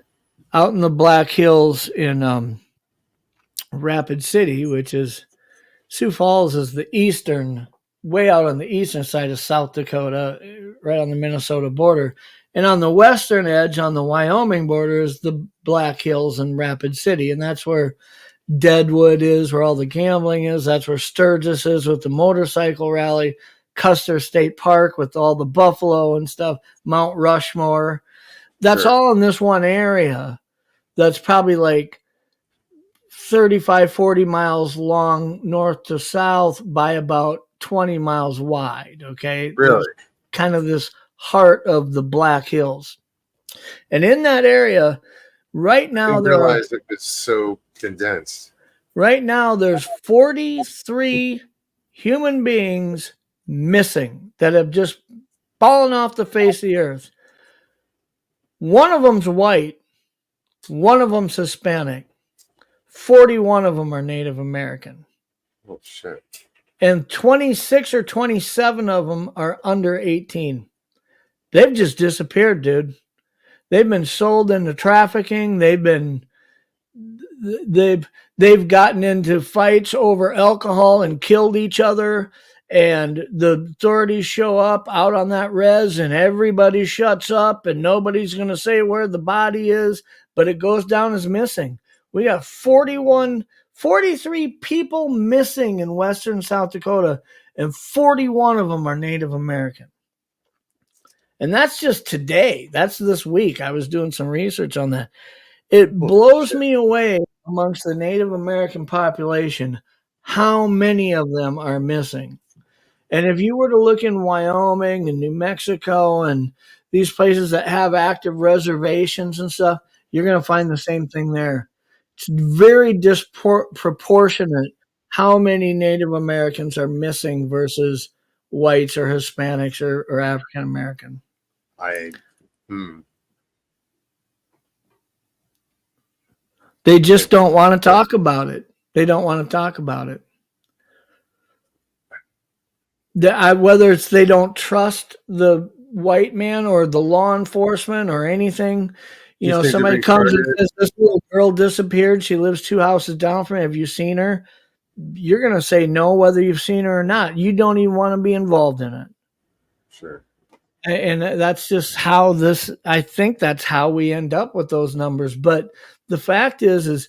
Out in the Black Hills in Rapid City, which is Sioux Falls, is the way out on the eastern side of South Dakota, right on the Minnesota border. And on the western edge, on the Wyoming border, is the Black Hills and Rapid City. And that's where Deadwood is, where all the gambling is. That's where Sturgis is with the motorcycle rally. Custer State Park with all the buffalo and stuff. Mount Rushmore. That's all in this one area. That's probably like 35, 40 miles long north to south by about 20 miles wide. Okay. Really? Kind of this heart of the Black Hills. And in that area, right now, it's so condensed. Right now, there's 43 human beings missing that have just fallen off the face of the earth. One of them's white. One of them's Hispanic. 41 of them are Native American. Oh, shit. And 26 or 27 of them are under 18. They've just disappeared, dude. They've been sold into trafficking. They've gotten into fights over alcohol and killed each other. And the authorities show up out on that res and everybody shuts up and nobody's going to say where the body is, but it goes down as missing. We got 43 people missing in western South Dakota, and 41 of them are Native American. And that's just today. That's this week. I was doing some research on that. It blows me away amongst the Native American population how many of them are missing. And if you were to look in Wyoming and New Mexico and these places that have active reservations and stuff, you're going to find the same thing there. It's very disproportionate how many Native Americans are missing versus whites or Hispanics or African American. I, hmm. They just don't want to talk about it. They don't want to talk about it. Whether it's they don't trust the white man or the law enforcement or anything. Do you think Somebody they're comes and retarded? says, this little girl disappeared. She lives 2 houses down from me. Have you seen her? You're going to say no, whether you've seen her or not. You don't even want to be involved in it. Sure. And that's just how I think that's how we end up with those numbers. But the fact is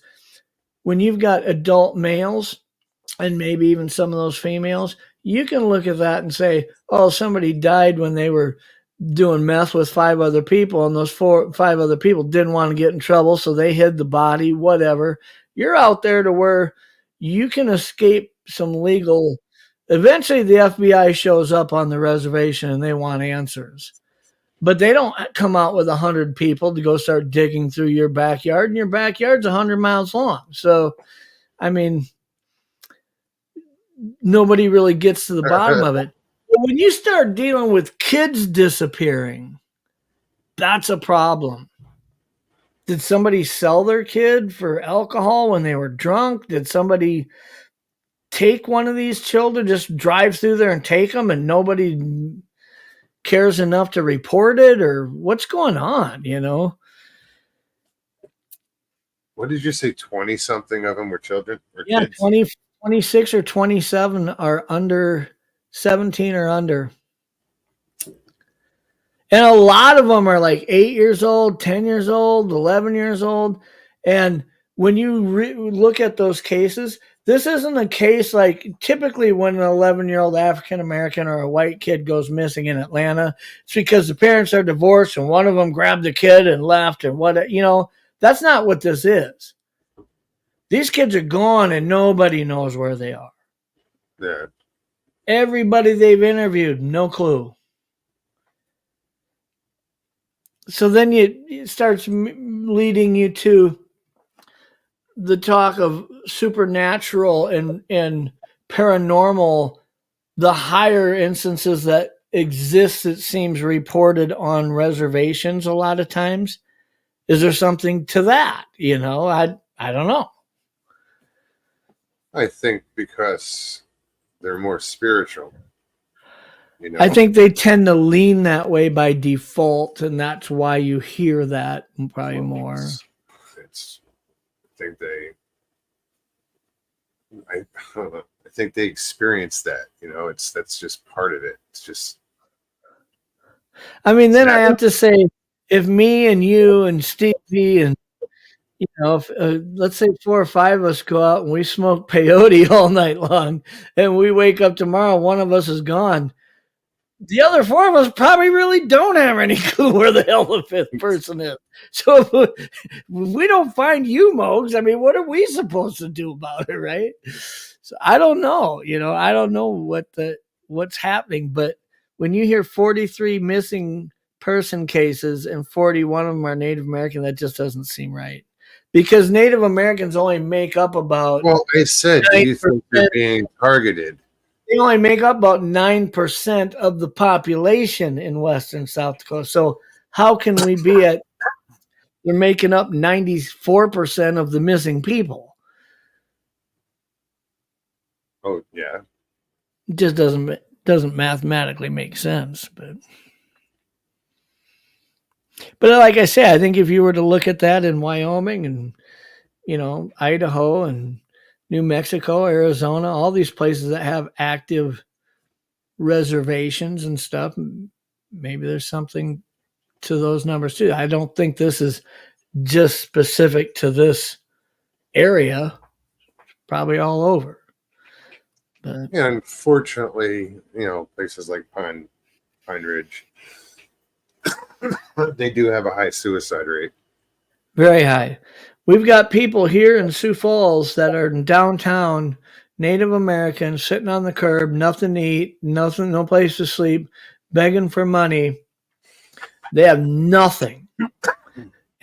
when you've got adult males and maybe even some of those females, you can look at that and say, oh, somebody died when they were doing meth with 5 other people, and those 5 other people didn't want to get in trouble, so they hid the body, whatever. You're out there to where you can escape some legal. Eventually, the FBI shows up on the reservation and they want answers. But they don't come out with 100 people to go start digging through your backyard, and your backyard's 100 miles long. So, I mean, nobody really gets to the bottom of it. But when you start dealing with kids disappearing, that's a problem. Did somebody sell their kid for alcohol when they were drunk? Did somebody take one of these children, just drive through there and take them, and nobody cares enough to report it? Or what's going on, What did you say? 20 something of them were children or Yeah, kids? 20, 26 or 27 are under 17 or under. And a lot of them are like 8 years old, 10 years old, 11 years old. And when you look at those cases, this isn't a case like typically when an 11-year-old African American or a white kid goes missing in Atlanta, it's because the parents are divorced and one of them grabbed the kid and left and that's not what this is. These kids are gone and nobody knows where they are. Yeah. Everybody they've interviewed, no clue. So then it starts leading you to the talk of supernatural and paranormal, the higher instances that exist, it seems, reported on reservations a lot of times. Is there something to that? I don't know. I think because they're more spiritual. I think they tend to lean that way by default, and that's why you hear that probably more. I think they experience that. That's just part of it. It's just. I mean, then I have to say, if me and you and Stevie and if, let's say 4 or 5 of us go out and we smoke peyote all night long, and we wake up tomorrow, one of us is gone. The other 4 of us probably really don't have any clue where the hell the 5th person is. So if we don't find you, Mogs, I mean, what are we supposed to do about it, right? So I don't know. I don't know what's happening. But when you hear 43 missing person cases and 41 of them are Native American, that just doesn't seem right. Because Native Americans only make up about. Well, I said, do you think they're being targeted? They only make up about 9% of the population in Western South Dakota. So how can we be they're making up 94% of the missing people? Oh, yeah. It just doesn't mathematically make sense. But like I said, I think if you were to look at that in Wyoming and, Idaho and New Mexico, Arizona, all these places that have active reservations and stuff, maybe there's something to those numbers too. I don't think this is just specific to this area, probably all over. But yeah, unfortunately, places like Pine Ridge, they do have a high suicide rate. Very high. We've got people here in Sioux Falls that are in downtown, Native Americans, sitting on the curb, nothing to eat, nothing, no place to sleep, begging for money. They have nothing.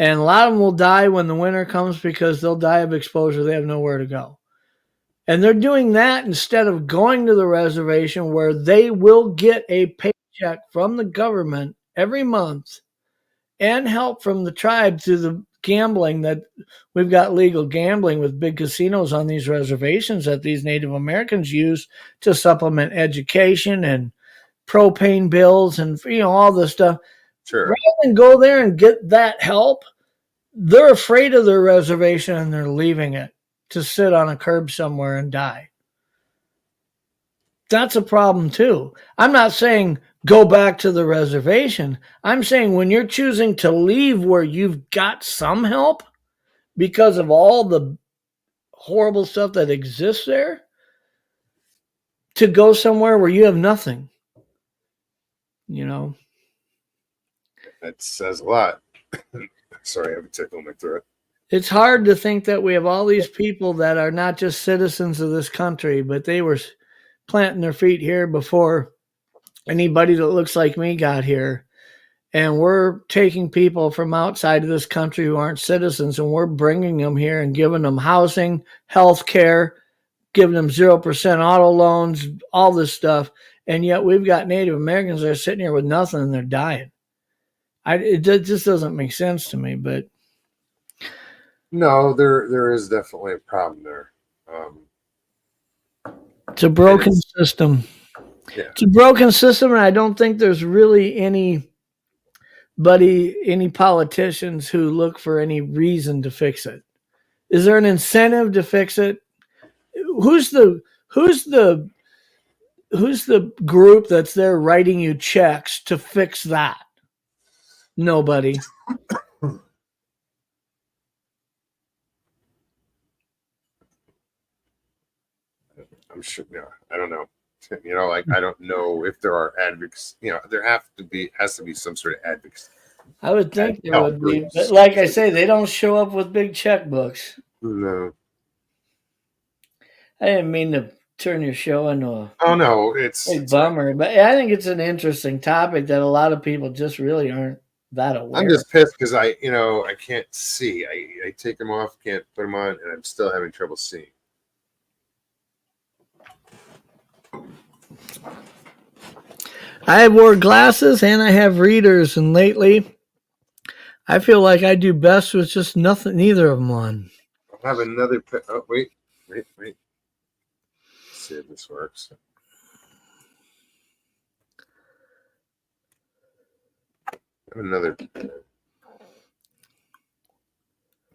And a lot of them will die when the winter comes because they'll die of exposure. They have nowhere to go. And they're doing that instead of going to the reservation where they will get a paycheck from the government every month and help from the tribe through the gambling that we've got legal gambling with big casinos on these reservations that these Native Americans use to supplement education and propane bills and all this stuff. Sure. Rather than go there and get that help, they're afraid of their reservation and they're leaving it to sit on a curb somewhere and die. That's a problem too. I'm not saying go back to the reservation. I'm saying when you're choosing to leave where you've got some help because of all the horrible stuff that exists there, to go somewhere where you have nothing. That says a lot. Sorry, I have a tickle in my throat. It's hard to think that we have all these people that are not just citizens of this country, but they were planting their feet here before anybody that looks like me got here. And we're taking people from outside of this country who aren't citizens, and we're bringing them here and giving them housing, health care, giving them 0% auto loans, all this stuff. And yet we've got Native Americans that are sitting here with nothing and they're dying. It just doesn't make sense to me, but no, there is definitely a problem there. It's a broken system. Yeah. It's a broken system, and I don't think there's really any politicians who look for any reason to fix it. Is there an incentive to fix it? Who's the group that's there writing you checks to fix that? Nobody. I'm sure. Yeah, I don't know. I don't know if there are advocates. There has to be some sort of advocacy. I would think there would be, but like I say, they don't show up with big checkbooks. No. I didn't mean to turn your show into a it's big bummer, but I think it's an interesting topic that a lot of people just really aren't that aware. I'm just pissed because I can't see. I take them off, can't put them on, and I'm still having trouble seeing. I wore glasses and I have readers, and lately I feel like I do best with just neither of them on. I have another. Oh, wait. Let's see if this works. I have another. Let's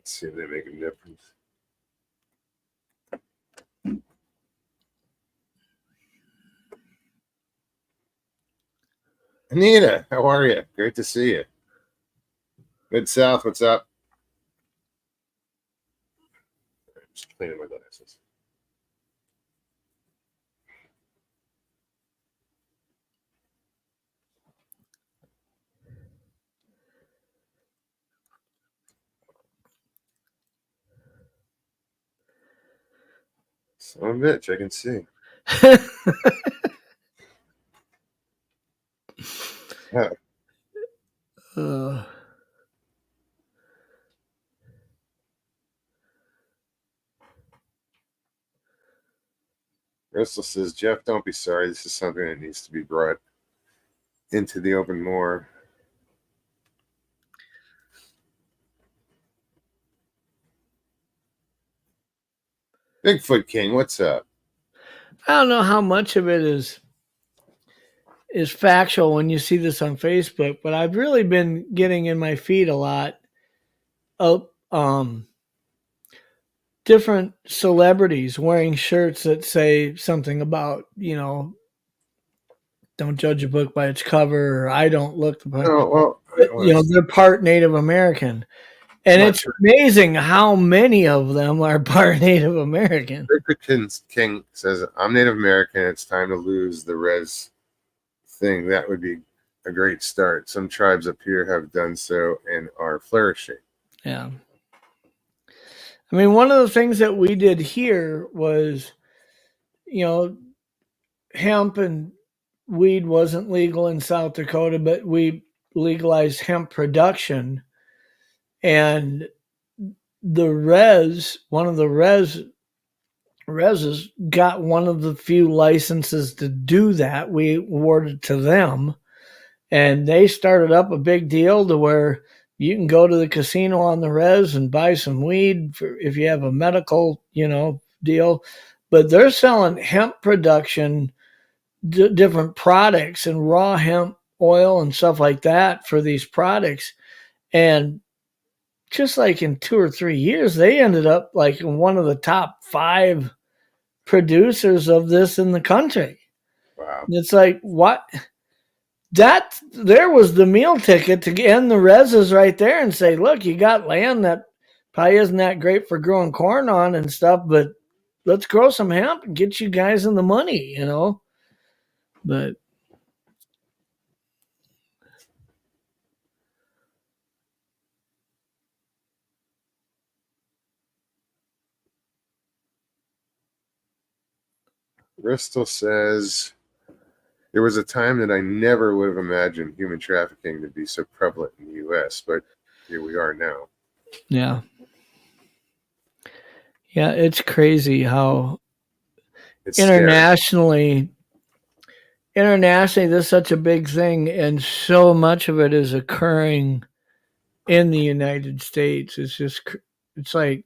see if they make a difference. Anita, how are you? Great to see you. Mid South, what's up? Just cleaning my glasses. Son of a bitch, I can see. Russell says, Jeff, don't be sorry. This is something that needs to be brought into the open more. Bigfoot King, what's up? I don't know how much of it is factual when you see this on Facebook, but I've really been getting in my feed a lot of different celebrities wearing shirts that say something about, don't judge a book by its cover, or I don't look the part. Oh, well, they're part Native American. And it's amazing how many of them are part Native American. Bigfoot King says, I'm Native American. It's time to lose the res thing. That would be a great start. Some tribes up here have done so and are flourishing. Yeah. I mean, one of the things that we did here was, hemp and weed wasn't legal in South Dakota, but we legalized hemp production. And one of the reses got one of the few licenses to do that. We awarded to them, and they started up a big deal to where you can go to the casino on the res and buy some weed if you have a medical, deal. But they're selling hemp production, different products, and raw hemp oil and stuff like that for these products. And just like in 2 or 3 years, they ended up like in one of the top 5 producers of this in the country. Wow. It's like, what? That there was the meal ticket to end the reses right there and say, look, you got land that probably isn't that great for growing corn on and stuff, but let's grow some hemp and get you guys in the money, But Bristol says there was a time that I never would have imagined human trafficking to be so prevalent in the U.S., but here we are now. yeah. Yeah, it's crazy how It's scary. internationally this is such a big thing, and so much of it is occurring in the United States. It's like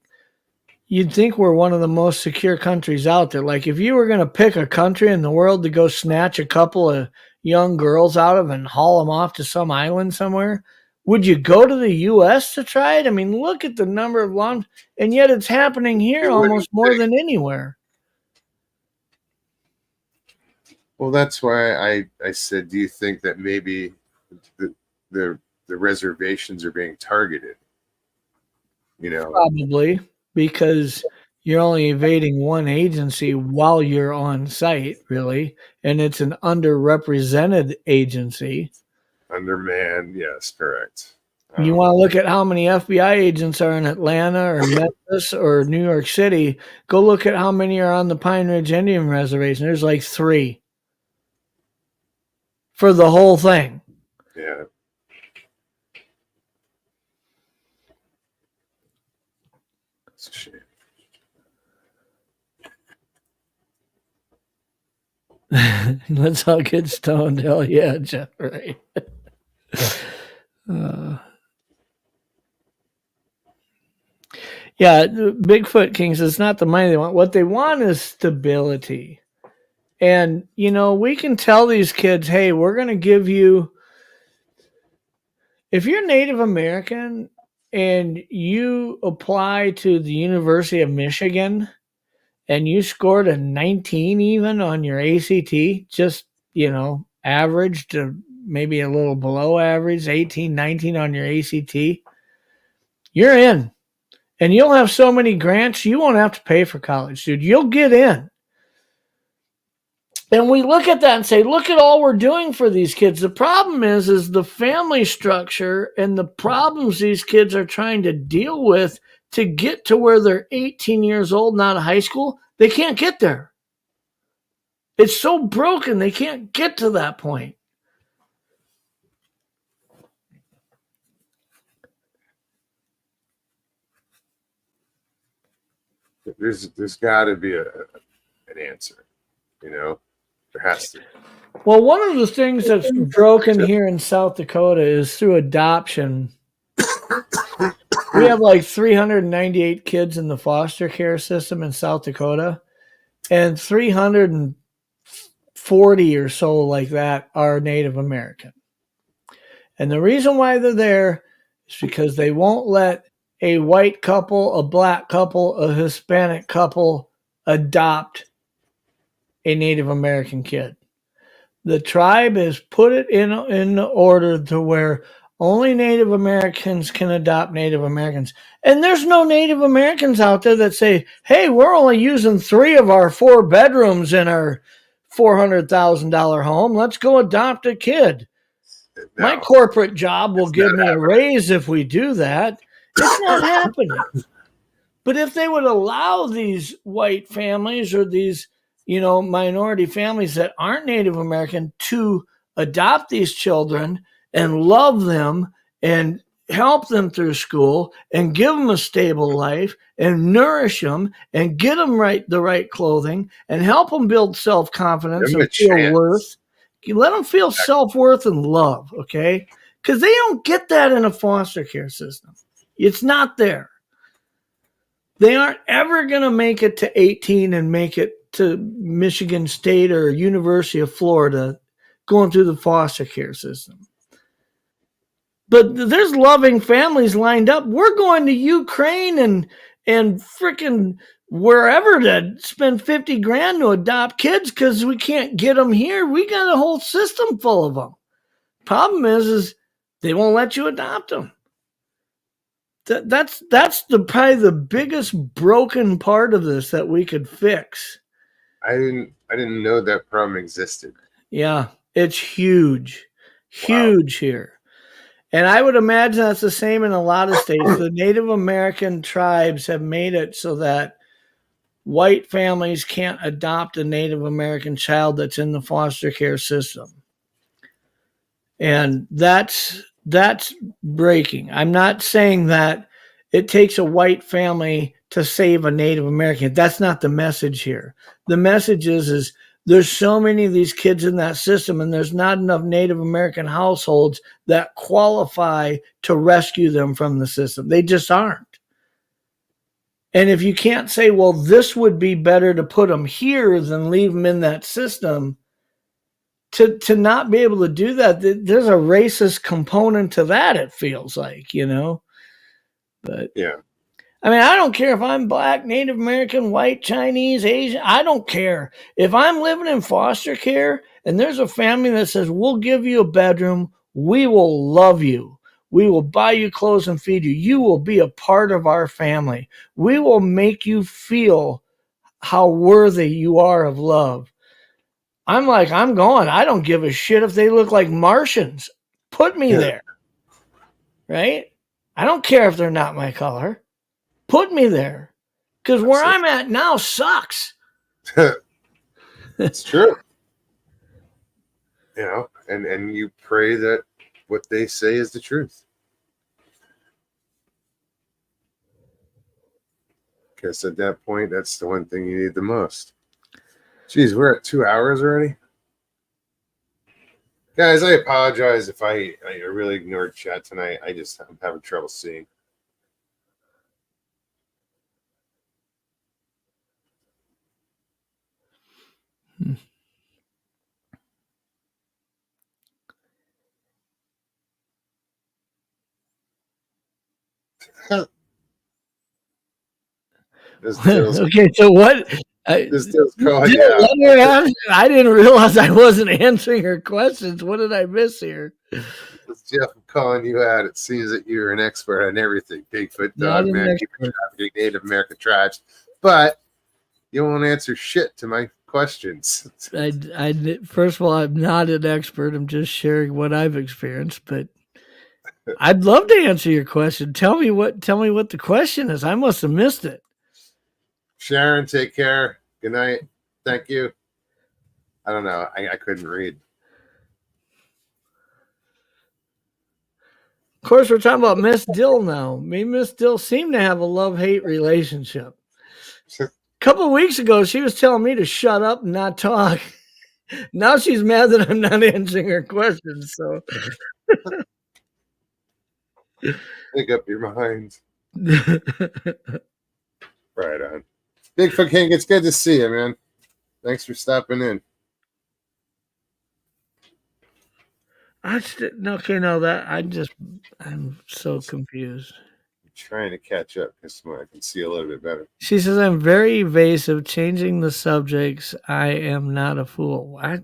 you'd think we're one of the most secure countries out there. Like if you were going to pick a country in the world to go snatch a couple of young girls out of and haul them off to some island somewhere, would you go to the U.S. to try it? I mean, look at the number of long, and yet it's happening here almost more than anywhere. Well, that's why I said, do you think that maybe the reservations are being targeted? Probably, because you're only evading one agency while you're on site, really, and it's an underrepresented agency. Undermanned, yes, correct. You want to look at how many FBI agents are in Atlanta or Memphis or New York City. Go look at how many are on the Pine Ridge Indian Reservation. There's like 3 for the whole thing. Yeah. It's a shame. Let's all get stoned. Hell yeah, Jeff, right? Yeah, Bigfoot Kings, it's not the money they want. What they want is stability. And, we can tell these kids, hey, we're going to give you, if you're Native American and you apply to the University of Michigan and you scored a 19 even on your ACT, just, average to maybe a little below average, 18, 19 on your ACT, you're in. And you'll have so many grants, you won't have to pay for college, dude. You'll get in. And we look at that and say, look at all we're doing for these kids. The problem is the family structure and the problems these kids are trying to deal with to get to where they're 18 years old and out of high school. They can't get there. It's so broken, they can't get to that point. There's got to be an answer, There has to. Well, one of the things that's broken here in South Dakota is through adoption. We have like 398 kids in the foster care system in South Dakota, and 340 or so like that are Native American. And the reason why they're there is because they won't let a white couple, a black couple, a Hispanic couple adopt a Native American kid. The tribe has put it in order to where only Native Americans can adopt Native Americans. And there's no Native Americans out there that say, hey, we're only using 3 of our 4 bedrooms in our $400,000 home. Let's go adopt a kid. No, my corporate job will give me a raise if we do that. It's not happening. But if they would allow these white families or these, minority families that aren't Native American to adopt these children and love them and help them through school and give them a stable life and nourish them and get them the right clothing and help them build self-confidence Give 'em and a feel chance. worth. You let them feel self-worth and love, okay? Because they don't get that in a foster care system. It's not there. They aren't ever going to make it to 18 and make it to Michigan State or University of Florida going through the foster care system. But there's loving families lined up. We're going to Ukraine and freaking wherever to spend 50 grand to adopt kids because we can't get them here. We got a whole system full of them. Problem is they won't let you adopt them. That's probably the biggest broken part of this that we could fix. I didn't know that problem existed. Yeah, it's huge here. And I would imagine that's the same in a lot of states. The Native American tribes have made it so that white families can't adopt a Native American child that's in the foster care system. And that's breaking. I'm not saying that it takes a white family to save a Native American. That's not the message here. The message is there's so many of these kids in that system, and there's not enough Native American households that qualify to rescue them from the system. They just aren't. And if you can't say, well, this would be better to put them here than leave them in that system, to not be able to do that, there's a racist component to that, it feels like, you know? But yeah. I mean, I don't care if I'm black, Native American, white, Chinese, Asian. I don't care. If I'm living in foster care and there's a family that says, we'll give you a bedroom, we will love you. We will buy you clothes and feed you. You will be a part of our family. We will make you feel how worthy you are of love. I'm like, I'm going. I don't give a shit if they look like Martians. Put me there. Right? I don't care if they're not my color. Put me there. Because where I'm at now sucks. It's true. You know, and you pray that what they say is the truth. Because at that point, that's the one thing you need the most. Jeez, we're at 2 hours already. Guys, I apologize if I really ignored chat tonight. I'm having trouble seeing. Okay, so what? This deal's calling you out. I didn't realize I wasn't answering her questions. What did I miss here? This Jeff calling you out. It seems that you're an expert on everything. Bigfoot, Not dog an man, expert. Native American tribes. But you won't answer shit to my questions. First of all, I'm not an expert. I'm just sharing what I've experienced, but I'd love to answer your question. Tell me what the question is. I must have missed it. Sharon, take care. Good night. Thank you. I don't know. I couldn't read. Of course, we're talking about Miss Dill now. Me and Miss Dill seem to have a love-hate relationship. A couple of weeks ago, she was telling me to shut up and not talk. Now she's mad that I'm not answering her questions. So, make up your mind. Right on. Bigfoot King, it's good to see you, man. Thanks for stopping in. I'm so confused. I'm trying to catch up because I can see a little bit better. She says, I'm very evasive, changing the subjects. I am not a fool. What?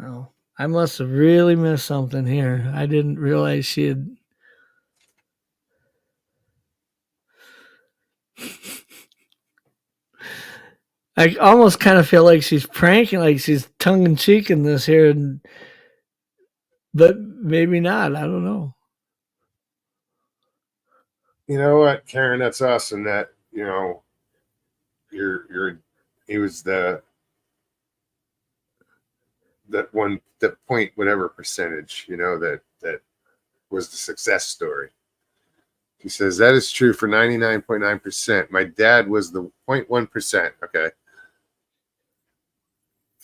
Well, I must have really missed something here. I didn't realize she had. I almost kind of feel like she's pranking, like she's tongue in cheek in this here, but maybe not. I don't know. You know what, Karen? That's awesome. That he was the that point whatever percentage, that was the success story. She says that is true for 99.9%. My dad was the 0.1%, okay,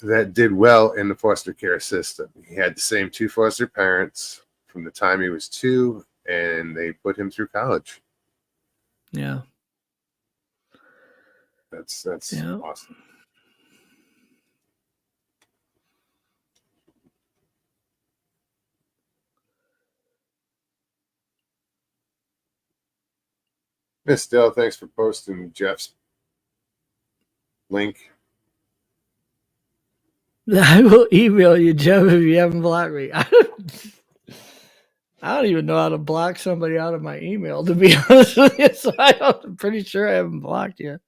that did well in the foster care system. He had the same two foster parents from the time he was 2, and they put him through college. Yeah. That's Yeah. awesome. Miss Dell, thanks for posting Jeff's link. I will email you, Jeff, if you haven't blocked me. I don't even know how to block somebody out of my email, to be honest with you. So I'm pretty sure I haven't blocked you.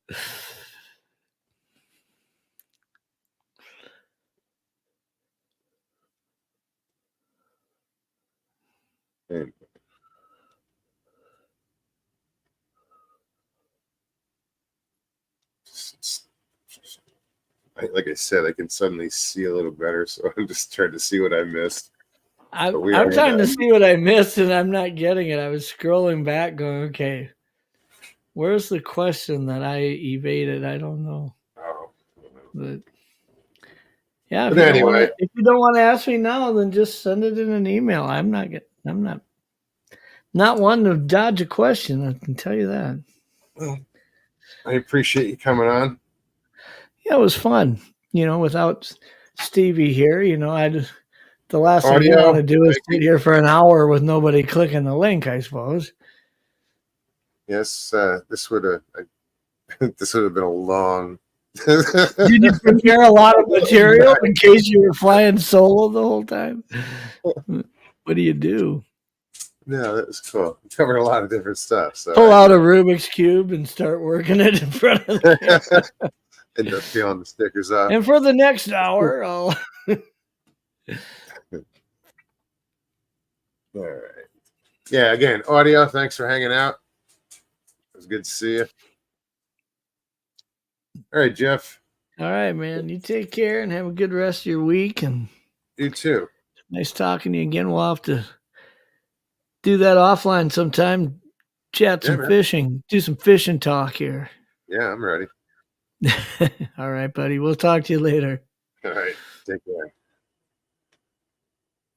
And like I said, I can suddenly see a little better, so I'm just trying to see what I missed. I'm trying to see what I missed, and I'm not getting it. I was scrolling back, going, "Okay, where's the question that I evaded? I don't know." Oh. But yeah, But anyway, if you don't want to ask me now, then just send it in an email. I'm not one to dodge a question. I can tell you that. well, I appreciate you coming on. Yeah, it was fun. Without Stevie here, the last thing you Audio, want to do is sit here for an hour with nobody clicking the link, I suppose. Yes, this would have been a long. Did you prepare a lot of material in case you were flying solo the whole time? What do you do? No, that was cool. We covered a lot of different stuff. So Pull out a Rubik's Cube and start working it in front of the camera. End up peeling the stickers off. And for the next hour, I'll... All right. Yeah, again, audio, thanks for hanging out. It was good to see you. All right, Jeff. All right, man. You take care and have a good rest of your week. And you too. Nice talking to you again. We'll have to do that offline sometime. Chat some fishing. Do some fishing talk here. Yeah, I'm ready. All right, buddy. We'll talk to you later. All right. Take care.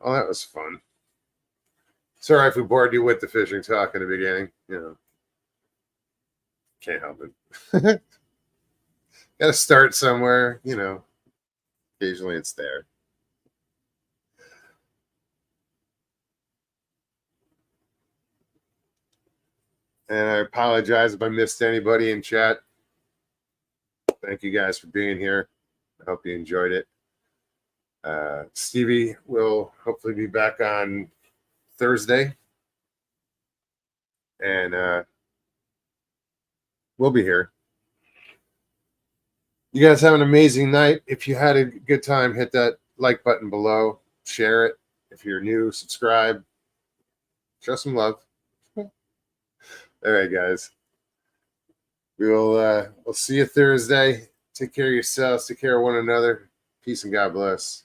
Oh, that was fun. Sorry if we bored you with the fishing talk in the beginning. Can't help it. Got to start somewhere, Occasionally it's there. And I apologize if I missed anybody in chat. Thank you guys for being here. I hope you enjoyed it. Stevie will hopefully be back on Thursday. And we'll be here. You guys have an amazing night. If you had a good time, hit that like button below. Share it. If you're new, subscribe. Show some love. All right, guys. We'll see you Thursday. Take care of yourselves. Take care of one another. Peace and God bless.